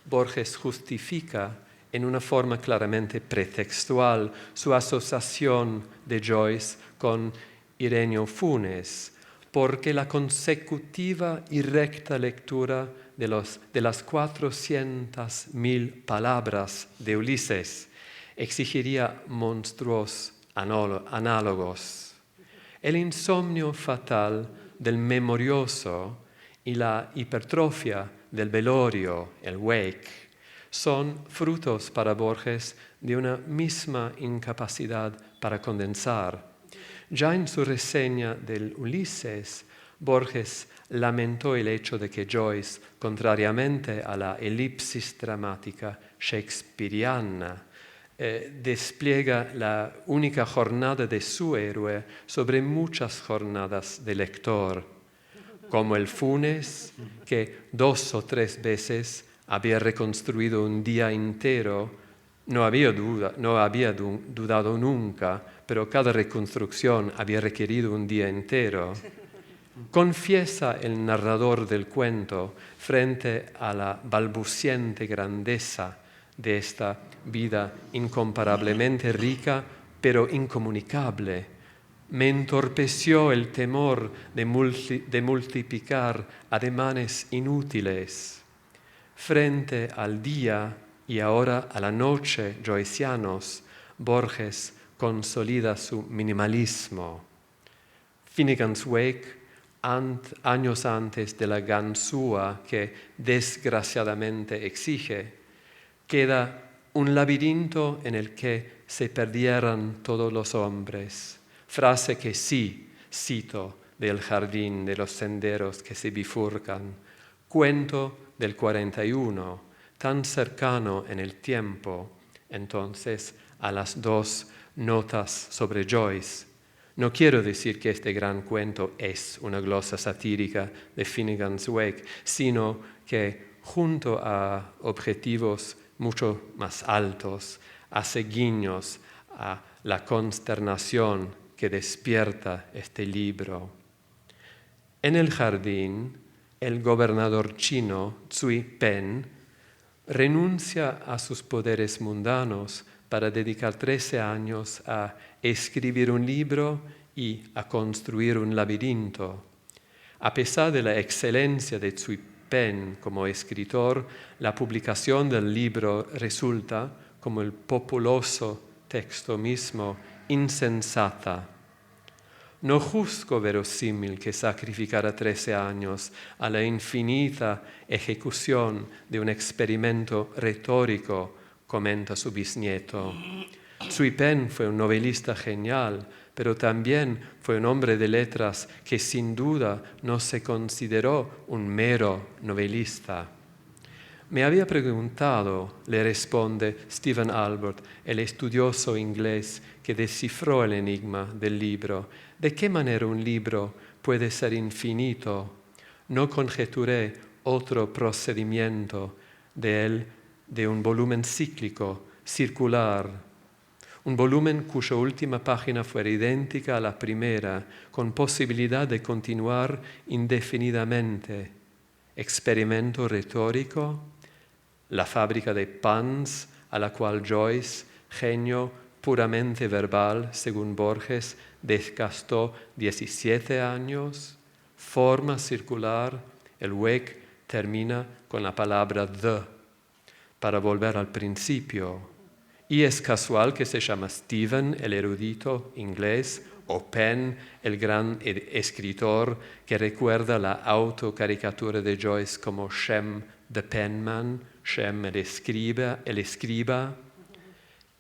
Speaker 3: Borges justifica en una forma claramente pretextual su asociación de Joyce con Ireneo Funes, porque la consecutiva y recta lectura de las 400.000 palabras de Ulises exigiría monstruos análogos. El insomnio fatal del memorioso y la hipertrofia del velorio, el wake, son frutos para Borges de una misma incapacidad para condensar. Ya en su reseña del Ulises, Borges lamentó el hecho de que Joyce, contrariamente a la elipsis dramática shakespeariana, despliega la única jornada de su héroe sobre muchas jornadas de lector, como el Funes, que 2 o 3 veces había reconstruido un día entero. No había dudado nunca, pero cada reconstrucción había requerido un día entero. Confiesa el narrador del cuento frente a la balbuciente grandeza de esta vida incomparablemente rica, pero incomunicable. Me entorpeció el temor de multiplicar ademanes inútiles. Frente al día y ahora a la noche joycianos, Borges consolida su minimalismo. Finnegan's Wake, años antes de la ganzúa que desgraciadamente exige, queda un laberinto en el que se perdieran todos los hombres. Frase que sí, cito, del jardín, de los senderos que se bifurcan, cuento del 41, tan cercano en el tiempo, entonces, a las 2 notas sobre Joyce. No quiero decir que este gran cuento es una glosa satírica de Finnegan's Wake, sino que junto a objetivos mucho más altos, hace guiños a la consternación que despierta este libro. En el jardín, el gobernador chino, Zui Pen, renuncia a sus poderes mundanos para dedicar 13 años a escribir un libro y a construir un laberinto. A pesar de la excelencia de Zui Pen como escritor, la publicación del libro resulta, como el populoso texto mismo, insensata. No juzgo verosímil que sacrificara 13 años a la infinita ejecución de un experimento retórico, comenta su bisnieto. Zui Pen fue un novelista genial, pero también fue un hombre de letras que sin duda no se consideró un mero novelista. Me había preguntado, le responde Stephen Albert, el estudioso inglés que descifró el enigma del libro, ¿de qué manera un libro puede ser infinito? No conjeturé otro procedimiento de él, de un volumen cíclico, circular, un volumen cuya última página fuera idéntica a la primera, con posibilidad de continuar indefinidamente. Experimento retórico, la fábrica de Pans a la cual Joyce, genio puramente verbal, según Borges, desgastó 17 años, forma circular, el Wake termina con la palabra the, para volver al principio. Y es casual que se llama Stephen, el erudito inglés, o Pen, el gran escritor que recuerda la autocaricatura de Joyce como Shem the Penman, Shem el escriba.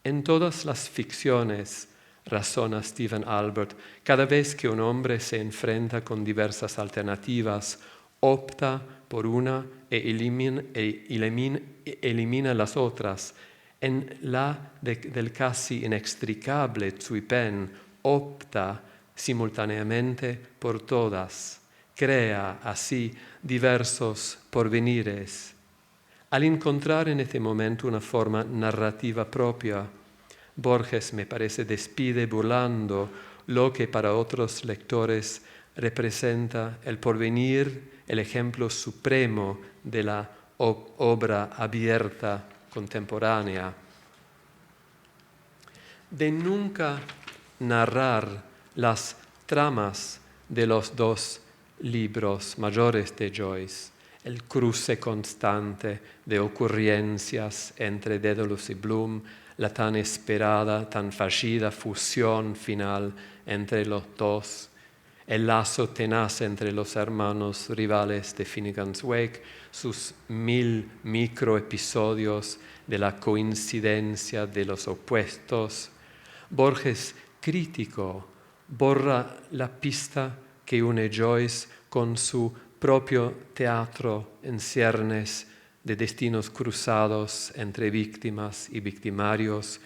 Speaker 3: En todas las ficciones, razona Stephen Albert, cada vez que un hombre se enfrenta con diversas alternativas, opta por una e elimina las otras. En la del casi inextricable Zui Pen opta simultáneamente por todas, crea así diversos porvenires. Al encontrar en este momento una forma narrativa propia, Borges, me parece, despide burlando lo que para otros lectores representa el porvenir, el ejemplo supremo de la obra abierta contemporánea. De nunca narrar las tramas de los 2 libros mayores de Joyce, el cruce constante de ocurrencias entre Daedalus y Bloom, la tan esperada, tan fallida fusión final entre los 2, el lazo tenaz entre los hermanos rivales de Finnegan's Wake, sus 1000 microepisodios de la coincidencia de los opuestos. Borges, crítico, borra la pista que une Joyce con su propio teatro en ciernes de destinos cruzados entre víctimas y victimarios,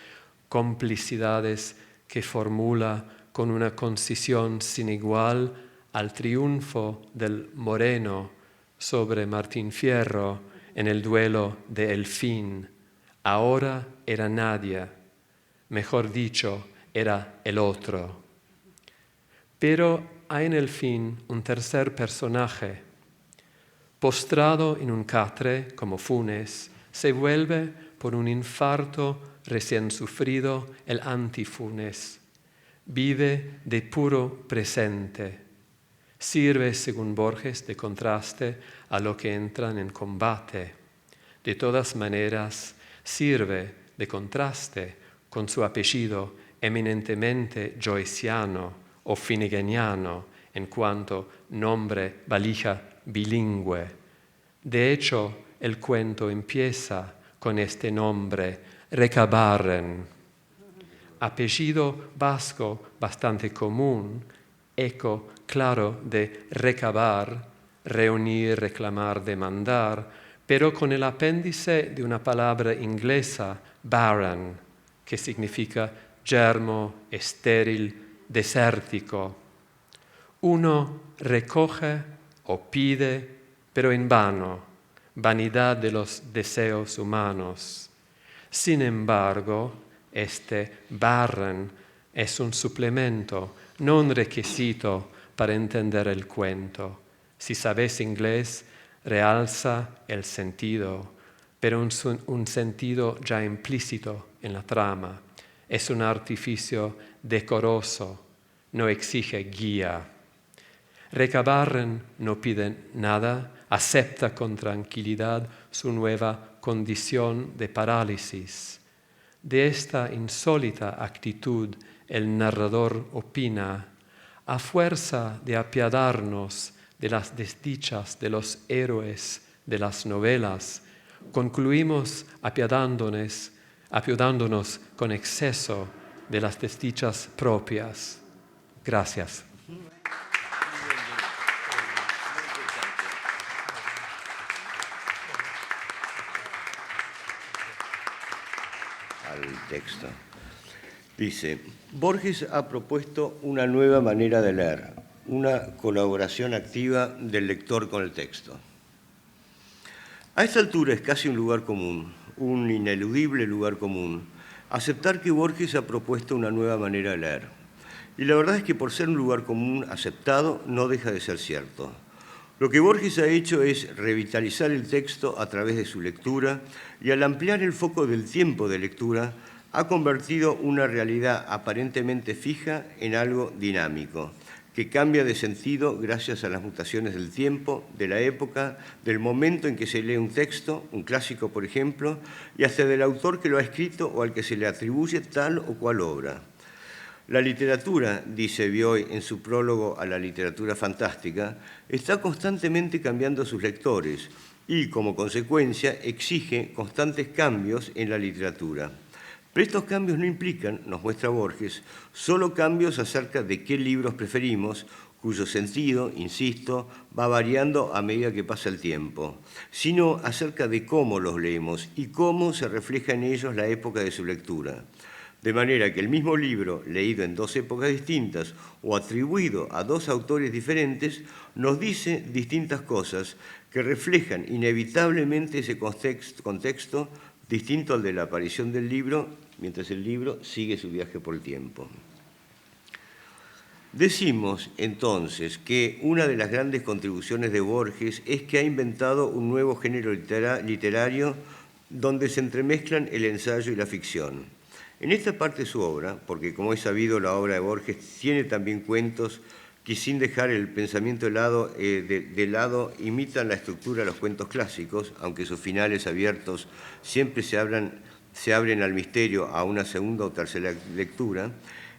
Speaker 3: complicidades que formula con una concisión sin igual al triunfo del Moreno sobre Martín Fierro en el duelo de El Fin. Ahora era Nadia, mejor dicho, era el otro. Pero hay en El Fin un tercer personaje. Postrado en un catre, como Funes, se vuelve por un infarto recién sufrido el anti-Funes. Vive de puro presente. Sirve, según Borges, de contraste a lo que entran en combate. De todas maneras, sirve de contraste con su apellido eminentemente joyciano o finneganiano en cuanto nombre valija bilingüe. De hecho, el cuento empieza con este nombre, Recabarren, apellido vasco bastante común eco claro de recabar, reunir, reclamar, demandar, pero con el apéndice de una palabra inglesa, barren, que significa yermo, estéril, desértico. Uno recoge o pide, pero en vano, vanidad de los deseos humanos. Sin embargo, este barren es un suplemento, no un requisito para entender el cuento. Si sabes inglés, realza el sentido, pero un sentido ya implícito en la trama. Es un artificio decoroso, no exige guía. Recabarren no pide nada, acepta con tranquilidad su nueva condición de parálisis. De esta insólita actitud el narrador opina: a fuerza de apiadarnos de las desdichas de los héroes de las novelas, concluimos apiadándonos con exceso de las desdichas propias. Gracias.
Speaker 4: Al texto. Dice, Borges ha propuesto una nueva manera de leer, una colaboración activa del lector con el texto. A esta altura es casi un lugar común, un ineludible lugar común, aceptar que Borges ha propuesto una nueva manera de leer. Y la verdad es que por ser un lugar común aceptado, no deja de ser cierto. Lo que Borges ha hecho es revitalizar el texto a través de su lectura y al ampliar el foco del tiempo de lectura, ha convertido una realidad aparentemente fija en algo dinámico, que cambia de sentido gracias a las mutaciones del tiempo, de la época, del momento en que se lee un texto, un clásico por ejemplo, y hasta del autor que lo ha escrito o al que se le atribuye tal o cual obra. La literatura, dice Bioy en su prólogo a la literatura fantástica, está constantemente cambiando sus lectores y, como consecuencia, exige constantes cambios en la literatura. Pero estos cambios no implican, nos muestra Borges, solo cambios acerca de qué libros preferimos, cuyo sentido, insisto, va variando a medida que pasa el tiempo, sino acerca de cómo los leemos y cómo se refleja en ellos la época de su lectura. De manera que el mismo libro, leído en dos épocas distintas o atribuido a dos autores diferentes, nos dice distintas cosas que reflejan inevitablemente ese contexto distinto al de la aparición del libro, mientras el libro sigue su viaje por el tiempo. Decimos, entonces, que una de las grandes contribuciones de Borges es que ha inventado un nuevo género literario donde se entremezclan el ensayo y la ficción. En esta parte de su obra, porque como es sabido la obra de Borges tiene también cuentos que sin dejar el pensamiento de lado imitan la estructura de los cuentos clásicos, aunque sus finales abiertos siempre se abren al misterio a una segunda o tercera lectura.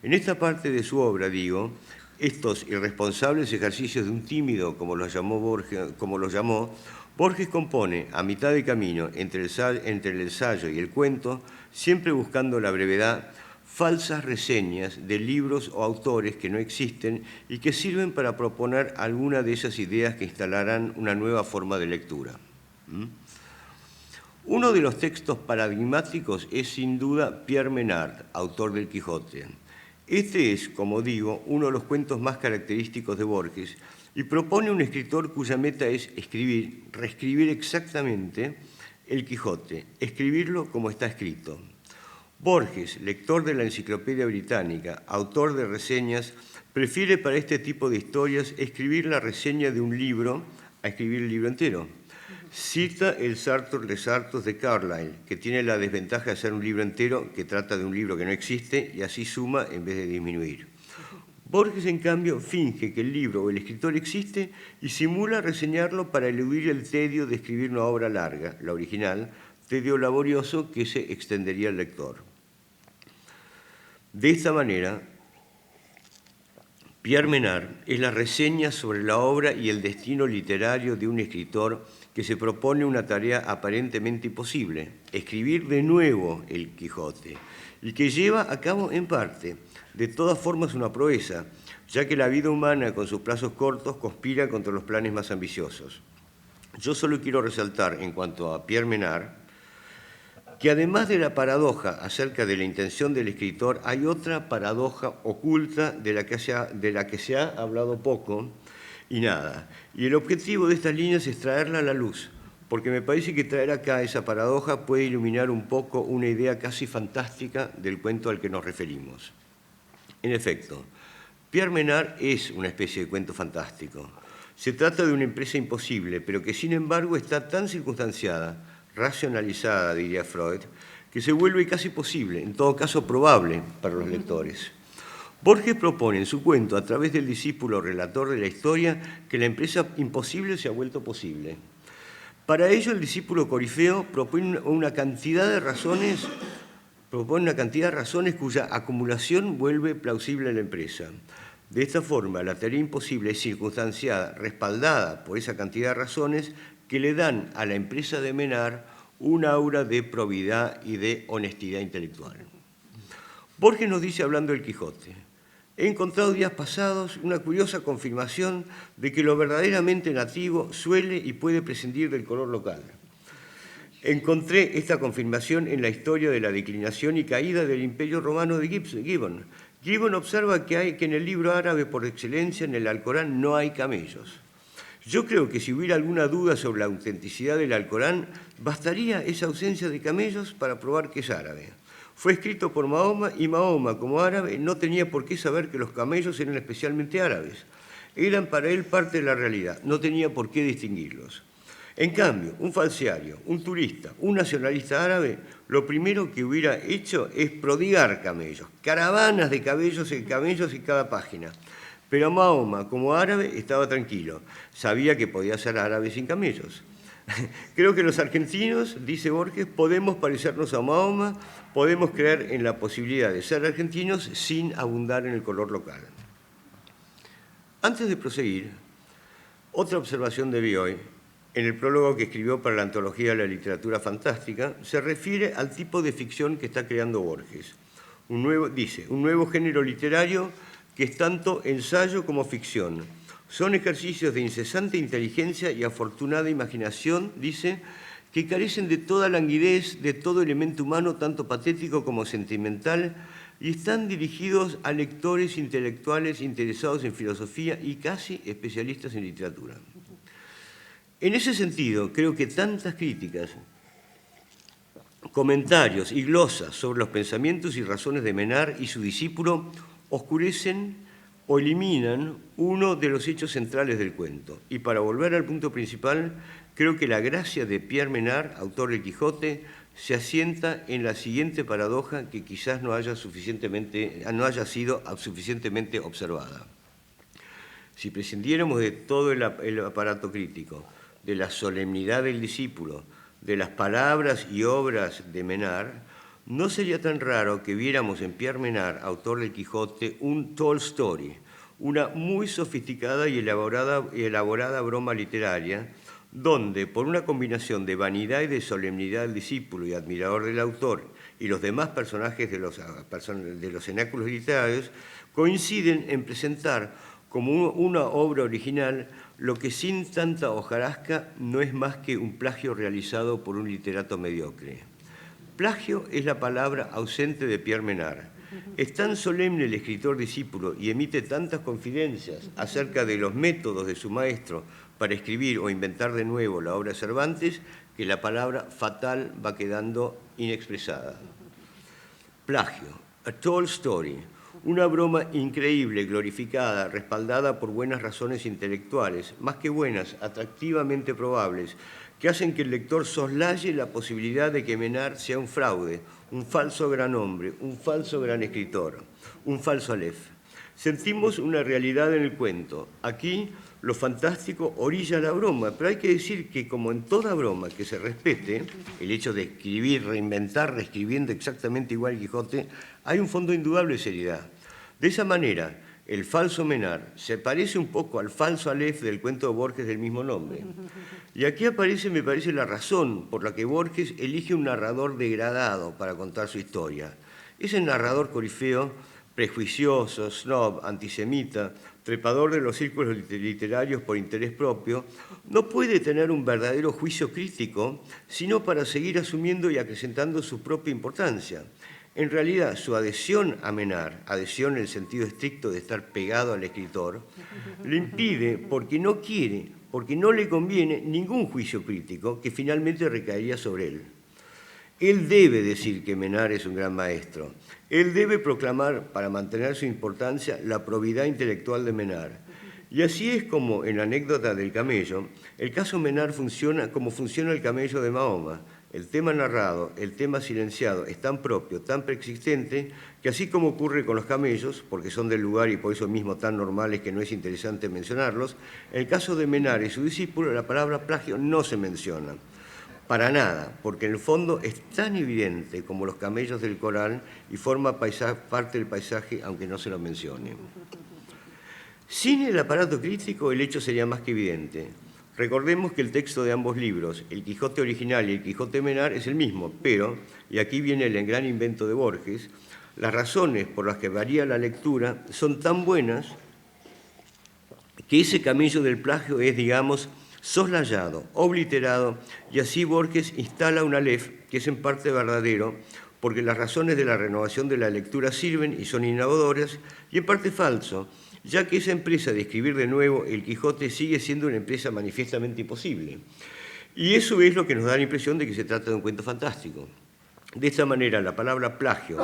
Speaker 4: En esta parte de su obra, digo, estos irresponsables ejercicios de un tímido, como los llamó, Borges compone a mitad de camino entre el ensayo y el cuento, siempre buscando la brevedad, falsas reseñas de libros o autores que no existen y que sirven para proponer alguna de esas ideas que instalarán una nueva forma de lectura. Uno de los textos paradigmáticos es sin duda Pierre Menard, autor del Quijote. Este es, como digo, uno de los cuentos más característicos de Borges y propone un escritor cuya meta es reescribir exactamente el Quijote, escribirlo como está escrito. Borges, lector de la Enciclopedia Británica, autor de reseñas, prefiere para este tipo de historias escribir la reseña de un libro a escribir el libro entero. Cita el Sartor Les Sartos de Carlyle, que tiene la desventaja de ser un libro entero que trata de un libro que no existe y así suma en vez de disminuir. Borges, en cambio, finge que el libro o el escritor existe y simula reseñarlo para eludir el tedio de escribir una obra larga, la original, tedio laborioso que se extendería al lector. De esta manera, Pierre Menard es la reseña sobre la obra y el destino literario de un escritor que se propone una tarea aparentemente imposible, escribir de nuevo el Quijote, y que lleva a cabo en parte, de todas formas una proeza, ya que la vida humana con sus plazos cortos conspira contra los planes más ambiciosos. Yo solo quiero resaltar en cuanto a Pierre Menard que además de la paradoja acerca de la intención del escritor, hay otra paradoja oculta de la que se ha hablado poco y nada. Y el objetivo de estas líneas es traerla a la luz, porque me parece que traer acá esa paradoja puede iluminar un poco una idea casi fantástica del cuento al que nos referimos. En efecto, Pierre Menard es una especie de cuento fantástico. Se trata de una empresa imposible, pero que sin embargo está tan circunstanciada, racionalizada, diría Freud, que se vuelve casi posible, en todo caso probable para los lectores. Borges propone en su cuento, a través del discípulo relator de la historia, que la empresa imposible se ha vuelto posible. Para ello, el discípulo corifeo propone una cantidad de razones cuya acumulación vuelve plausible a la empresa. De esta forma, la tarea imposible es circunstanciada, respaldada por esa cantidad de razones que le dan a la empresa de Menard un aura de probidad y de honestidad intelectual. Borges nos dice, hablando del Quijote: he encontrado días pasados una curiosa confirmación de que lo verdaderamente nativo suele y puede prescindir del color local. Encontré esta confirmación en la historia de la declinación y caída del Imperio Romano de Gibbon. Gibbon observa que en el libro árabe por excelencia, en el Alcorán, no hay camellos. Yo creo que si hubiera alguna duda sobre la autenticidad del Alcorán, bastaría esa ausencia de camellos para probar que es árabe. Fue escrito por Mahoma y Mahoma, como árabe, no tenía por qué saber que los camellos eran especialmente árabes. Eran para él parte de la realidad, no tenía por qué distinguirlos. En cambio, un falsario, un turista, un nacionalista árabe, lo primero que hubiera hecho es prodigar camellos, caravanas de camellos en cada página. Pero Mahoma, como árabe, estaba tranquilo, sabía que podía ser árabe sin camellos. Creo que los argentinos, dice Borges, podemos parecernos a Mahoma, podemos creer en la posibilidad de ser argentinos sin abundar en el color local. Antes de proseguir, otra observación de Bioy, en el prólogo que escribió para la antología de la literatura fantástica, se refiere al tipo de ficción que está creando Borges. Un nuevo género literario que es tanto ensayo como ficción. Son ejercicios de incesante inteligencia y afortunada imaginación, dice, que carecen de toda languidez, de todo elemento humano, tanto patético como sentimental, y están dirigidos a lectores intelectuales interesados en filosofía y casi especialistas en literatura. En ese sentido, creo que tantas críticas, comentarios y glosas sobre los pensamientos y razones de Menard y su discípulo oscurecen o eliminan uno de los hechos centrales del cuento. Y para volver al punto principal, creo que la gracia de Pierre Menard, autor del Quijote, se asienta en la siguiente paradoja que quizás no haya sido suficientemente observada. Si prescindiéramos de todo el aparato crítico, de la solemnidad del discípulo, de las palabras y obras de Menard, no sería tan raro que viéramos en Pierre Menard, autor del Quijote, un tall story, una muy sofisticada y elaborada broma literaria, donde, por una combinación de vanidad y de solemnidad del discípulo y admirador del autor y los demás personajes de los cenáculos literarios, coinciden en presentar como una obra original lo que sin tanta hojarasca no es más que un plagio realizado por un literato mediocre. Plagio es la palabra ausente de Pierre Menard. Es tan solemne el escritor discípulo y emite tantas confidencias acerca de los métodos de su maestro para escribir o inventar de nuevo la obra de Cervantes que la palabra fatal va quedando inexpresada. Plagio, a tall story, una broma increíble, glorificada, respaldada por buenas razones intelectuales, más que buenas, atractivamente probables, que hacen que el lector soslaye la posibilidad de que Menard sea un fraude, un falso gran hombre, un falso gran escritor, un falso Aleph. Sentimos una realidad en el cuento. Aquí lo fantástico orilla la broma, pero hay que decir que como en toda broma que se respete, el hecho de escribir, reinventar, reescribiendo exactamente igual Quijote, hay un fondo indudable de seriedad. De esa manera, el falso Menard se parece un poco al falso Aleph del cuento de Borges del mismo nombre. Y aquí aparece, me parece, la razón por la que Borges elige un narrador degradado para contar su historia. Ese narrador corifeo prejuicioso, snob, antisemita, trepador de los círculos literarios por interés propio, no puede tener un verdadero juicio crítico, sino para seguir asumiendo y acrecentando su propia importancia. En realidad, su adhesión a Menard, adhesión en el sentido estricto de estar pegado al escritor, le impide, porque no quiere, porque no le conviene, ningún juicio crítico que finalmente recaería sobre él. Él debe decir que Menard es un gran maestro. Él debe proclamar, para mantener su importancia, la probidad intelectual de Menard. Y así es como, en la anécdota del camello, el caso Menard funciona como funciona el camello de Mahoma. El tema narrado, el tema silenciado, es tan propio, tan preexistente, que así como ocurre con los camellos, porque son del lugar y por eso mismo tan normales que no es interesante mencionarlos, en el caso de Menard y su discípulo, la palabra plagio no se menciona. Para nada, porque en el fondo es tan evidente como los camellos del Corán y forma parte del paisaje, aunque no se lo mencione. Sin el aparato crítico, el hecho sería más que evidente. Recordemos que el texto de ambos libros, el Quijote original y el Quijote Menard, es el mismo, pero, y aquí viene el gran invento de Borges, las razones por las que varía la lectura son tan buenas que ese camello del plagio es, digamos, soslayado, obliterado, y así Borges instala un aleph que es en parte verdadero, porque las razones de la renovación de la lectura sirven y son innovadoras, y en parte falso, ya que esa empresa de escribir de nuevo el Quijote sigue siendo una empresa manifiestamente imposible. Y eso es lo que nos da la impresión de que se trata de un cuento fantástico. De esta manera, la palabra plagio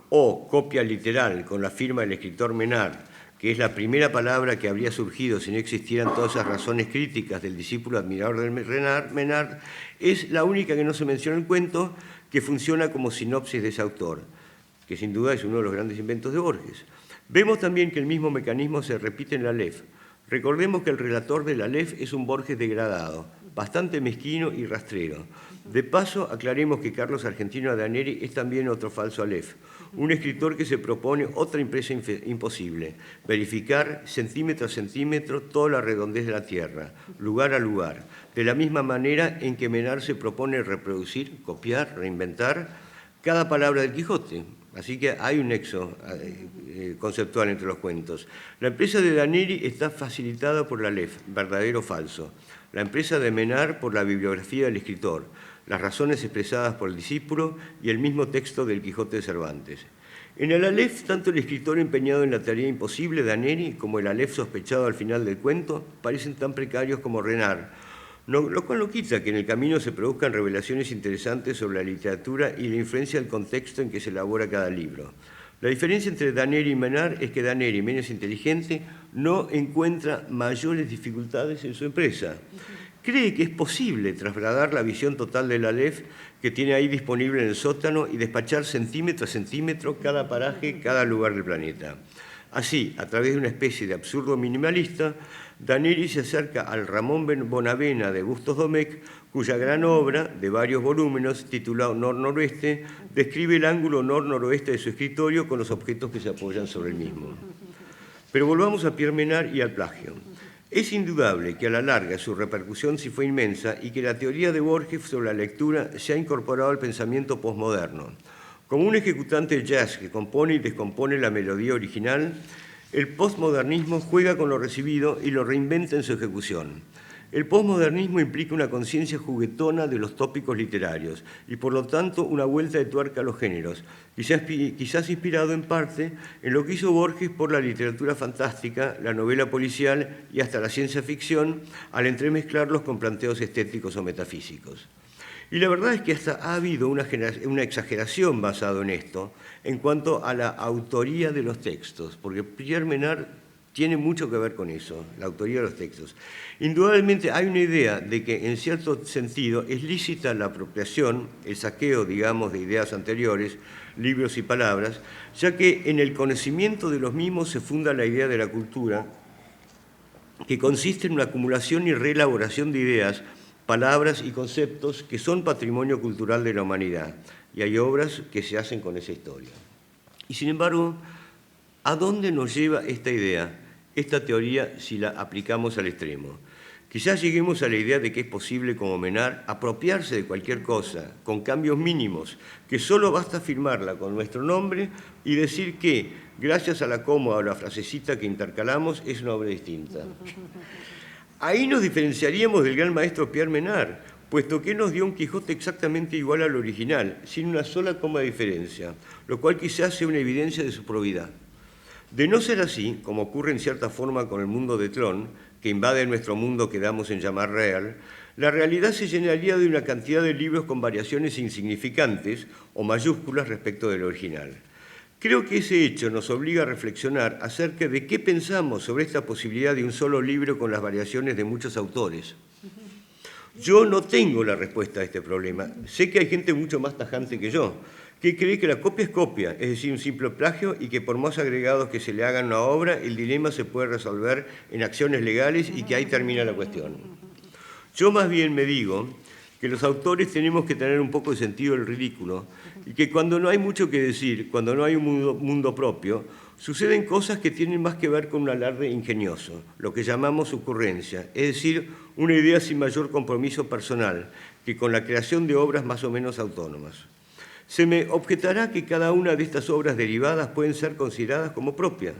Speaker 4: o copia literal con la firma del escritor Menard, que es la primera palabra que habría surgido si no existieran todas esas razones críticas del discípulo admirador de Menard, es la única que no se menciona en el cuento, que funciona como sinopsis de ese autor, que sin duda es uno de los grandes inventos de Borges. Vemos también que el mismo mecanismo se repite en la Aleph. Recordemos que el relator de la Aleph es un Borges degradado, bastante mezquino y rastrero. De paso, aclaremos que Carlos Argentino Daneri es también otro falso Aleph, un escritor que se propone otra empresa imposible, verificar centímetro a centímetro toda la redondez de la Tierra, lugar a lugar, de la misma manera en que Menard se propone reproducir, copiar, reinventar cada palabra del Quijote. Así que hay un nexo conceptual entre los cuentos. La empresa de Daneri está facilitada por la Aleph, verdadero o falso. La empresa de Menard por la bibliografía del escritor, las razones expresadas por el discípulo y el mismo texto del Quijote de Cervantes. En el Aleph, tanto el escritor empeñado en la tarea imposible, Daneri, como el Aleph sospechado al final del cuento, parecen tan precarios como Renard, lo cual no quita que en el camino se produzcan revelaciones interesantes sobre la literatura y la influencia del contexto en que se elabora cada libro. La diferencia entre Daneri y Menard es que Daneri, menos inteligente, no encuentra mayores dificultades en su empresa. Cree que es posible trasladar la visión total del Aleph que tiene ahí disponible en el sótano y despachar centímetro a centímetro cada paraje, cada lugar del planeta. Así, a través de una especie de absurdo minimalista, Daneri se acerca al Ramón Bonavena de Bustos Domecq, cuya gran obra, de varios volúmenes, titulado Nor-Noroeste, describe el ángulo nor-noroeste de su escritorio con los objetos que se apoyan sobre el mismo. Pero volvamos a Pierre Menard y al plagio. Es indudable que a la larga su repercusión sí fue inmensa y que la teoría de Borges sobre la lectura se ha incorporado al pensamiento posmoderno. Como un ejecutante de jazz que compone y descompone la melodía original, el postmodernismo juega con lo recibido y lo reinventa en su ejecución. El postmodernismo implica una conciencia juguetona de los tópicos literarios y, por lo tanto, una vuelta de tuerca a los géneros, quizás inspirado en parte en lo que hizo Borges por la literatura fantástica, la novela policial y hasta la ciencia ficción, al entremezclarlos con planteos estéticos o metafísicos. Y la verdad es que hasta ha habido una exageración basada en esto en cuanto a la autoría de los textos, porque Pierre Menard tiene mucho que ver con eso, la autoría de los textos. Indudablemente hay una idea de que en cierto sentido es lícita la apropiación, el saqueo, digamos, de ideas anteriores, libros y palabras, ya que en el conocimiento de los mismos se funda la idea de la cultura, que consiste en una acumulación y reelaboración de ideas, palabras y conceptos que son patrimonio cultural de la humanidad, y hay obras que se hacen con esa historia. Y sin embargo, ¿a dónde nos lleva esta idea, esta teoría, si la aplicamos al extremo? Quizás lleguemos a la idea de que es posible, como Menard, apropiarse de cualquier cosa, con cambios mínimos, que solo basta firmarla con nuestro nombre y decir que, gracias a la coma o la frasecita que intercalamos, es una obra distinta. Ahí nos diferenciaríamos del gran maestro Pierre Menard, puesto que nos dio un Quijote exactamente igual al original, sin una sola coma de diferencia, lo cual quizás sea una evidencia de su probidad. De no ser así, como ocurre en cierta forma con el mundo de Tron, que invade nuestro mundo que damos en llamar real, la realidad se llenaría de una cantidad de libros con variaciones insignificantes o mayúsculas respecto del original. Creo que ese hecho nos obliga a reflexionar acerca de qué pensamos sobre esta posibilidad de un solo libro con las variaciones de muchos autores. Yo no tengo la respuesta a este problema. Sé que hay gente mucho más tajante que yo, que cree que la copia es copia, es decir, un simple plagio, y que por más agregados que se le hagan a una obra, el dilema se puede resolver en acciones legales y que ahí termina la cuestión. Yo más bien me digo que los autores tenemos que tener un poco de sentido del ridículo y que cuando no hay mucho que decir, cuando no hay un mundo propio, suceden cosas que tienen más que ver con un alarde ingenioso, lo que llamamos ocurrencia, es decir, una idea sin mayor compromiso personal que con la creación de obras más o menos autónomas. Se me objetará que cada una de estas obras derivadas pueden ser consideradas como propias.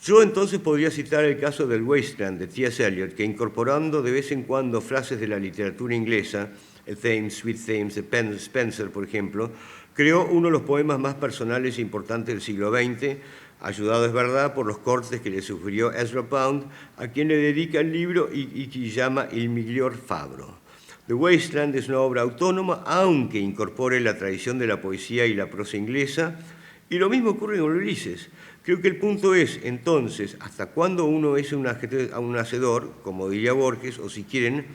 Speaker 4: Yo entonces podría citar el caso del Wasteland de T.S. Eliot, que incorporando de vez en cuando frases de la literatura inglesa, el Thames, Sweet Thames, de Spenser, por ejemplo, creó uno de los poemas más personales e importantes del siglo XX, ayudado, es verdad, por los cortes que le sugirió Ezra Pound, a quien le dedica el libro y que llama Il miglior fabbro. The Wasteland es una obra autónoma, aunque incorpore la tradición de la poesía y la prosa inglesa, y lo mismo ocurre con Ulises. Creo que el punto es, entonces, hasta cuándo uno es un hacedor, como diría Borges, o si quieren,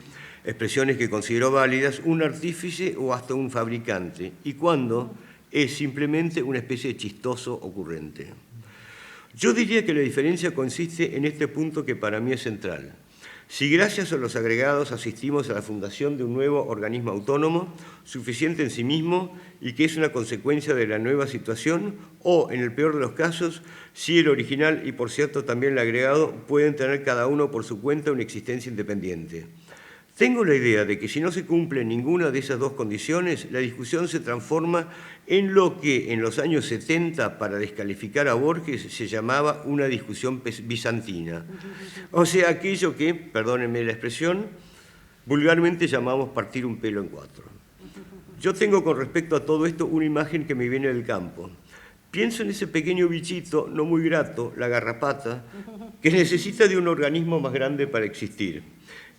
Speaker 4: expresiones que considero válidas, un artífice o hasta un fabricante, y cuándo es simplemente una especie de chistoso ocurrente. Yo diría que la diferencia consiste en este punto que para mí es central. Si gracias a los agregados asistimos a la fundación de un nuevo organismo autónomo, suficiente en sí mismo y que es una consecuencia de la nueva situación, o, en el peor de los casos, si el original y, por cierto, también el agregado pueden tener cada uno por su cuenta una existencia independiente. Tengo la idea de que si no se cumple ninguna de esas dos condiciones, la discusión se transforma en lo que en los años 70, para descalificar a Borges, se llamaba una discusión bizantina. O sea, aquello que, perdónenme la expresión, vulgarmente llamamos partir un pelo en cuatro. Yo tengo con respecto a todo esto una imagen que me viene del campo. Pienso en ese pequeño bichito, no muy grato, la garrapata, que necesita de un organismo más grande para existir.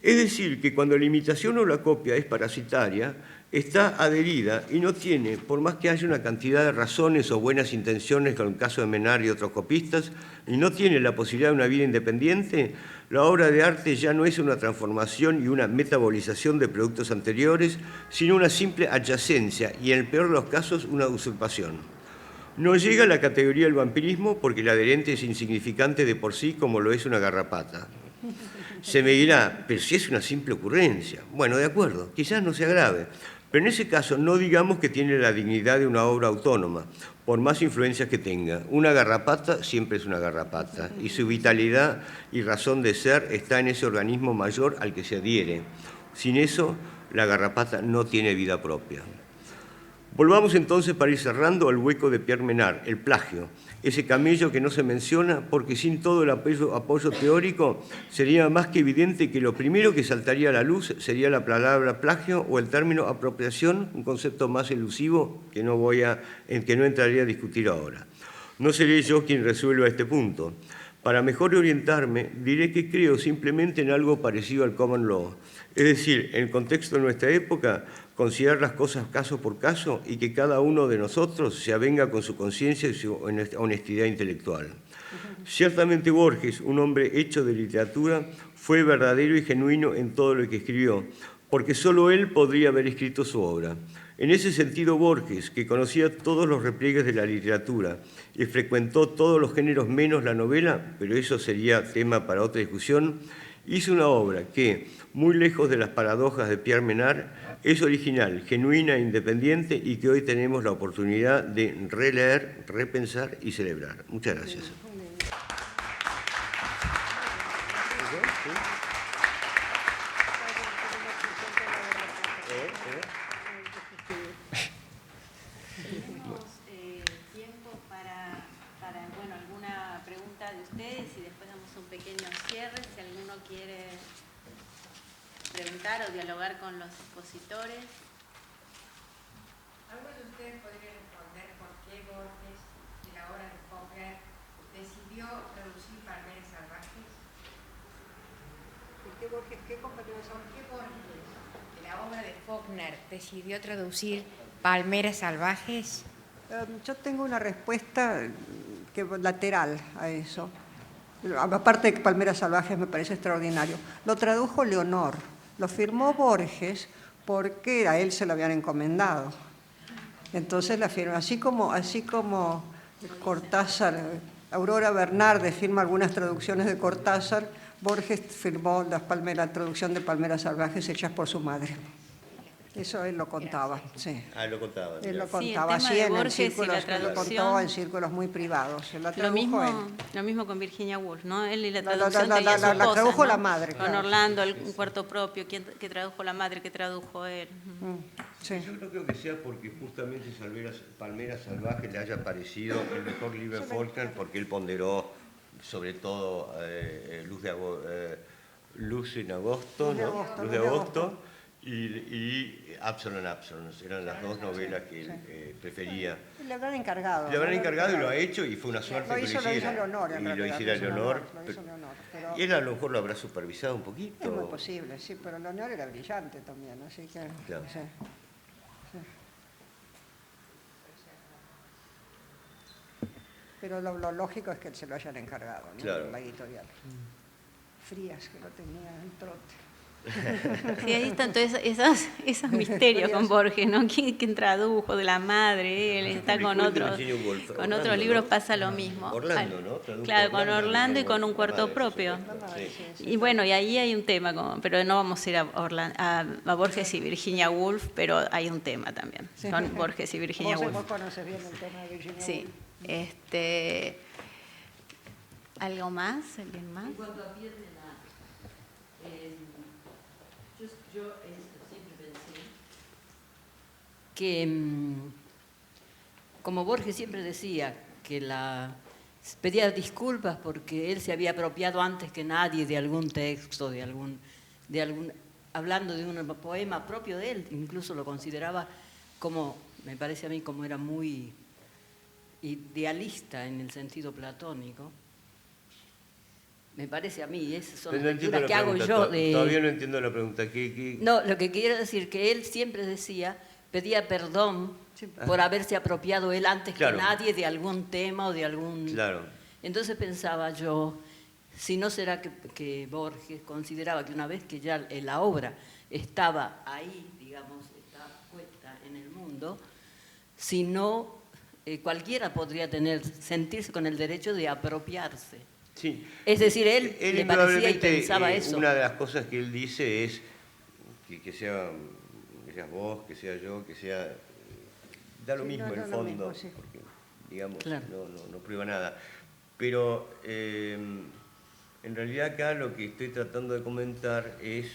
Speaker 4: Es decir, que cuando la imitación o la copia es parasitaria, está adherida y no tiene, por más que haya una cantidad de razones o buenas intenciones, con el caso de Menard y otros copistas, y no tiene la posibilidad de una vida independiente, la obra de arte ya no es una transformación y una metabolización de productos anteriores, sino una simple adyacencia y, en el peor de los casos, una usurpación. No llega a la categoría del vampirismo porque el adherente es insignificante de por sí, como lo es una garrapata. Se me dirá, pero si es una simple ocurrencia. Bueno, de acuerdo, quizás no sea grave, pero en ese caso no digamos que tiene la dignidad de una obra autónoma, por más influencias que tenga. Una garrapata siempre es una garrapata, y su vitalidad y razón de ser está en ese organismo mayor al que se adhiere. Sin eso, la garrapata no tiene vida propia. Volvamos entonces, para ir cerrando, al hueco de Pierre Menard, el plagio, ese camello que no se menciona porque sin todo el apoyo teórico sería más que evidente que lo primero que saltaría a la luz sería la palabra plagio o el término apropiación, un concepto más elusivo que en que no entraría a discutir ahora. No seré yo quien resuelva este punto. Para mejor orientarme, diré que creo simplemente en algo parecido al common law, es decir, en el contexto de nuestra época, considerar las cosas caso por caso y que cada uno de nosotros se avenga con su conciencia y su honestidad intelectual. Ciertamente Borges, un hombre hecho de literatura, fue verdadero y genuino en todo lo que escribió, porque solo él podría haber escrito su obra. En ese sentido, Borges, que conocía todos los repliegues de la literatura y frecuentó todos los géneros menos la novela, pero eso sería tema para otra discusión, hizo una obra que, muy lejos de las paradojas de Pierre Menard, es original, genuina e independiente y que hoy tenemos la oportunidad de releer, repensar y celebrar. Muchas gracias.
Speaker 1: quiere preguntar o dialogar con los expositores.
Speaker 5: ¿Alguno de ustedes podría responder por qué Borges, de la obra de Faulkner, decidió traducir Palmeras Salvajes?
Speaker 2: ¿Qué Borges? ¿Qué compañeros son?
Speaker 5: ¿Por qué Borges, de la obra de Faulkner, decidió traducir Palmeras Salvajes?
Speaker 2: Yo tengo una respuesta lateral a eso. Aparte de que Palmeras Salvajes me parece extraordinario. Lo tradujo Leonor, lo firmó Borges porque a él se lo habían encomendado. Entonces la firma, así como Cortázar, Aurora Bernardes firma algunas traducciones de Cortázar, Borges firmó la traducción de Palmeras Salvajes hechas por su madre. Eso él lo contaba, sí.
Speaker 4: Ah, lo contaba.
Speaker 2: Él lo
Speaker 1: Sí,
Speaker 2: contaba
Speaker 1: el tema
Speaker 2: así
Speaker 1: de
Speaker 2: en
Speaker 1: Borges y
Speaker 2: círculos,
Speaker 1: la
Speaker 2: lo
Speaker 1: traducción.
Speaker 2: contó en círculos muy privados. Él la
Speaker 1: Lo
Speaker 2: tradujo él.
Speaker 1: mismo con Virginia Woolf, ¿no? Él y la
Speaker 2: La-
Speaker 1: traducción
Speaker 2: la-
Speaker 1: tenía
Speaker 2: la-
Speaker 1: sus
Speaker 2: la
Speaker 1: cosas,
Speaker 2: tradujo
Speaker 1: ¿no?
Speaker 2: la madre,
Speaker 1: Con
Speaker 2: claro.
Speaker 1: Orlando, un cuarto propio, que tradujo la madre, que tradujo él.
Speaker 2: Sí.
Speaker 4: Yo no creo que sea porque justamente Palmeras Salvajes le haya parecido el mejor libro de Faulkner, porque él ponderó sobre todo Luz en agosto, ¿no? Luz de agosto y Absalom. Eran las dos novelas que él prefería.
Speaker 2: Le habrán encargado.
Speaker 4: Le habrán encargado y lo ha hecho y fue una suerte
Speaker 2: Lo
Speaker 4: que
Speaker 2: hizo
Speaker 4: lo hiciera.
Speaker 2: Leonor, en
Speaker 4: Y lo
Speaker 2: realidad,
Speaker 4: hiciera Leonor.
Speaker 2: Lo hizo Leonor, pero
Speaker 4: Y él a lo mejor lo habrá supervisado un poquito.
Speaker 2: es muy posible, sí, pero Leonor era brillante también, así que...
Speaker 4: Claro.
Speaker 2: Sí, sí. Pero lo lógico es que se lo hayan encargado, ¿no?
Speaker 4: Claro.
Speaker 2: La editorial. Frías que lo tenía en trote.
Speaker 1: Sí, ahí están todos esos misterios con Borges, ¿no? ¿Quién tradujo? De la madre, él está con otros libros,
Speaker 4: ¿no?
Speaker 1: pasa lo mismo.
Speaker 4: Orlando, ¿no? Tradujo
Speaker 1: Claro, con
Speaker 4: Orlando,
Speaker 1: Orlando y con un
Speaker 4: la
Speaker 1: cuarto
Speaker 4: madre,
Speaker 1: propio.
Speaker 4: sí.
Speaker 1: Y bueno, y ahí hay un tema, pero no vamos a ir a Borges y Virginia Woolf, pero hay un tema también, con Borges y Virginia
Speaker 2: Vos
Speaker 1: Woolf.
Speaker 2: conoces bien el tema de Virginia
Speaker 1: Sí,
Speaker 2: Woolf.
Speaker 1: ¿Algo más? ¿Alguien más?
Speaker 6: En cuanto a Pierre Menard, yo siempre pensé que, como Borges siempre decía, que pedía disculpas porque él se había apropiado antes que nadie de algún texto, hablando de un poema propio de él, incluso lo consideraba como, me parece a mí, como era muy idealista en el sentido platónico. Me parece a mí, esas son las lecturas que hago yo de...
Speaker 4: Todavía no entiendo la pregunta.
Speaker 6: No, lo que quiero decir que él siempre pedía perdón por haberse apropiado él antes
Speaker 4: Claro.
Speaker 6: que nadie de algún tema o de algún...
Speaker 4: Claro.
Speaker 6: Entonces pensaba yo, si no será que Borges consideraba que una vez que ya la obra estaba ahí, digamos, está puesta en el mundo, si no, cualquiera podría sentirse con el derecho de apropiarse.
Speaker 4: Sí.
Speaker 6: Es decir, él le parecía y
Speaker 4: indudablemente,
Speaker 6: pensaba eso.
Speaker 4: Una de las cosas que él dice es que seas vos, que sea yo, que sea... Da lo
Speaker 2: Sí,
Speaker 4: mismo
Speaker 2: no,
Speaker 4: en el
Speaker 2: no, lo
Speaker 4: fondo,
Speaker 2: mismo, sí.
Speaker 4: porque, digamos,
Speaker 6: Claro.
Speaker 4: no prueba nada. Pero en realidad acá lo que estoy tratando de comentar es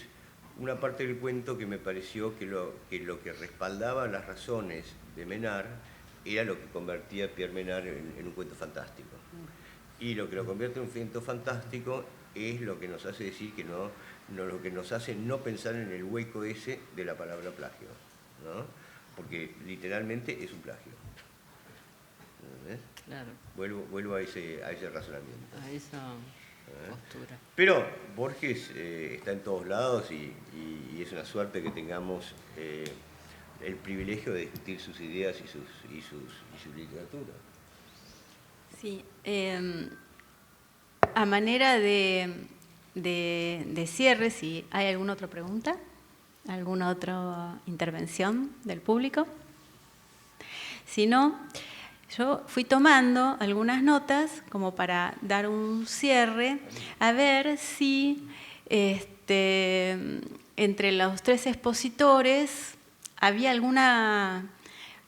Speaker 4: una parte del cuento que me pareció que lo que respaldaba las razones de Menard era lo que convertía a Pierre Menard en un cuento fantástico. Y lo que lo convierte en un cuento fantástico es lo que nos hace decir que lo que nos hace no pensar en el hueco ese de la palabra plagio, ¿no? Porque literalmente es un plagio. ¿Ves?
Speaker 6: Claro,
Speaker 4: Vuelvo a ese razonamiento.
Speaker 6: a esa postura.
Speaker 4: Pero Borges está en todos lados y es una suerte que tengamos el privilegio de discutir sus ideas y su literatura.
Speaker 1: Sí, a manera de cierre, si hay alguna otra pregunta, alguna otra intervención del público. Si no, yo fui tomando algunas notas como para dar un cierre, a ver si entre los tres expositores había alguna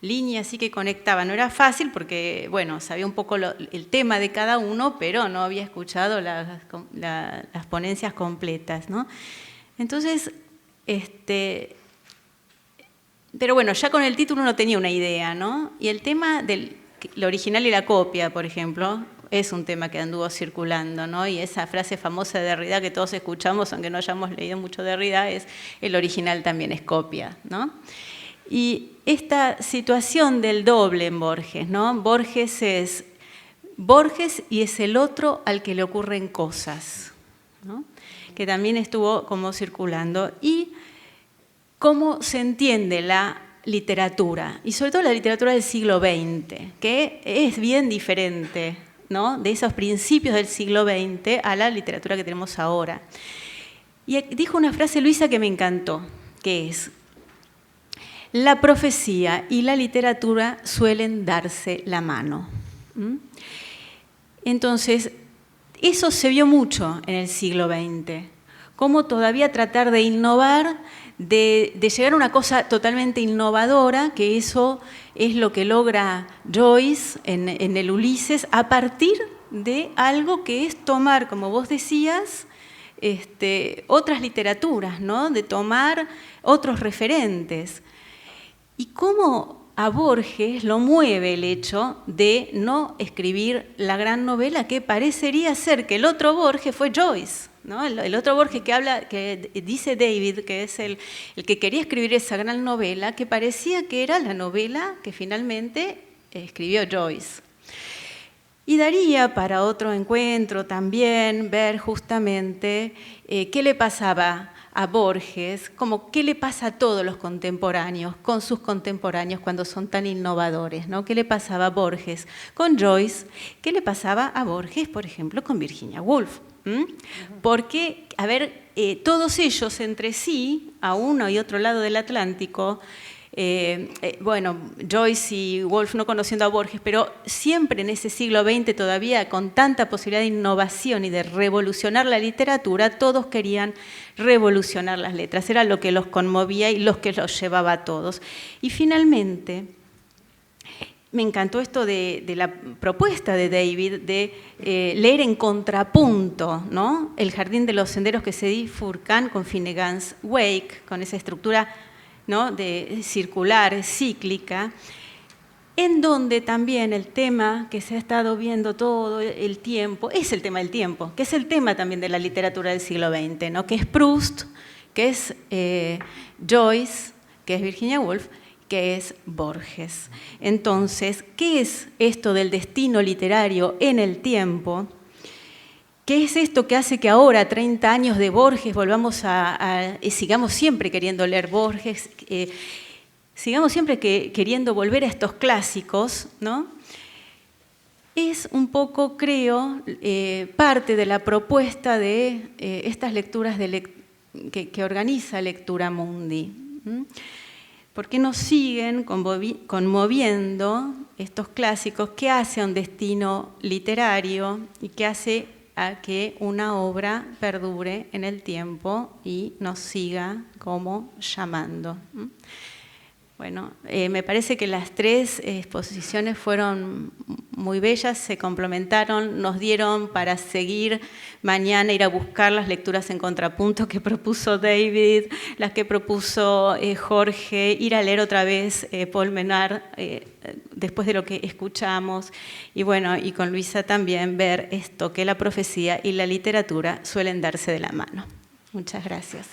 Speaker 1: línea así que conectaba. No era fácil porque, bueno, sabía un poco el tema de cada uno, pero no había escuchado las ponencias completas, ¿no? Entonces, pero bueno, ya con el título uno tenía una idea, ¿no? Y el tema del lo original y la copia, por ejemplo, es un tema que anduvo circulando, ¿no? Y esa frase famosa de Derrida que todos escuchamos, aunque no hayamos leído mucho Derrida, es el original también es copia, ¿no? Y esta situación del doble en Borges, ¿no? Borges es Borges y es el otro al que le ocurren cosas, ¿no? Que también estuvo como circulando. Y cómo se entiende la literatura, y sobre todo la literatura del siglo XX, que es bien diferente, ¿no? De esos principios del siglo XX a la literatura que tenemos ahora. Y dijo una frase Luisa que me encantó, que es: la profecía y la literatura suelen darse la mano. Entonces, eso se vio mucho en el siglo XX, cómo todavía tratar de innovar, de llegar a una cosa totalmente innovadora, que eso es lo que logra Joyce en el Ulises, a partir de algo que es tomar, como vos decías, otras literaturas, ¿no? De tomar otros referentes. Y cómo a Borges lo mueve el hecho de no escribir la gran novela, que parecería ser que el otro Borges fue Joyce, ¿no? El otro Borges que dice David, que es el que quería escribir esa gran novela, que parecía que era la novela que finalmente escribió Joyce. Y daría para otro encuentro también ver justamente qué le pasaba a Borges, como qué le pasa a todos los contemporáneos, con sus contemporáneos cuando son tan innovadores, ¿no? ¿Qué le pasaba a Borges con Joyce? ¿Qué le pasaba a Borges, por ejemplo, con Virginia Woolf? Porque, a ver, todos ellos entre sí, a uno y otro lado del Atlántico, bueno, Joyce y Woolf no conociendo a Borges, pero siempre en ese siglo XX todavía con tanta posibilidad de innovación y de revolucionar la literatura, todos querían revolucionar las letras, era lo que los conmovía y los que los llevaba a todos. Y finalmente, me encantó esto de la propuesta de David de leer en contrapunto, ¿no? El jardín de los senderos que se bifurcan con Finnegan's Wake, con esa estructura, ¿no? De circular, cíclica, en donde también el tema que se ha estado viendo todo el tiempo, es el tema del tiempo, que es el tema también de la literatura del siglo XX, ¿no? Que es Proust, que es Joyce, que es Virginia Woolf, que es Borges. Entonces, ¿qué es esto del destino literario en el tiempo? ¿Qué es esto que hace que ahora, 30 años de Borges, volvamos sigamos siempre queriendo leer Borges, sigamos siempre queriendo volver a estos clásicos, ¿no? Es un poco, creo, parte de la propuesta de estas lecturas que organiza Lectura Mundi. Porque nos siguen conmoviendo estos clásicos que hace a un destino literario y que hace a que una obra perdure en el tiempo y nos siga como llamando. Bueno, me parece que las tres exposiciones fueron muy bellas, se complementaron, nos dieron para seguir mañana, ir a buscar las lecturas en contrapunto que propuso David, las que propuso Jorge, ir a leer otra vez Paul Menard después de lo que escuchamos, y bueno, y con Luisa también ver esto, que la profecía y la literatura suelen darse de la mano. Muchas gracias.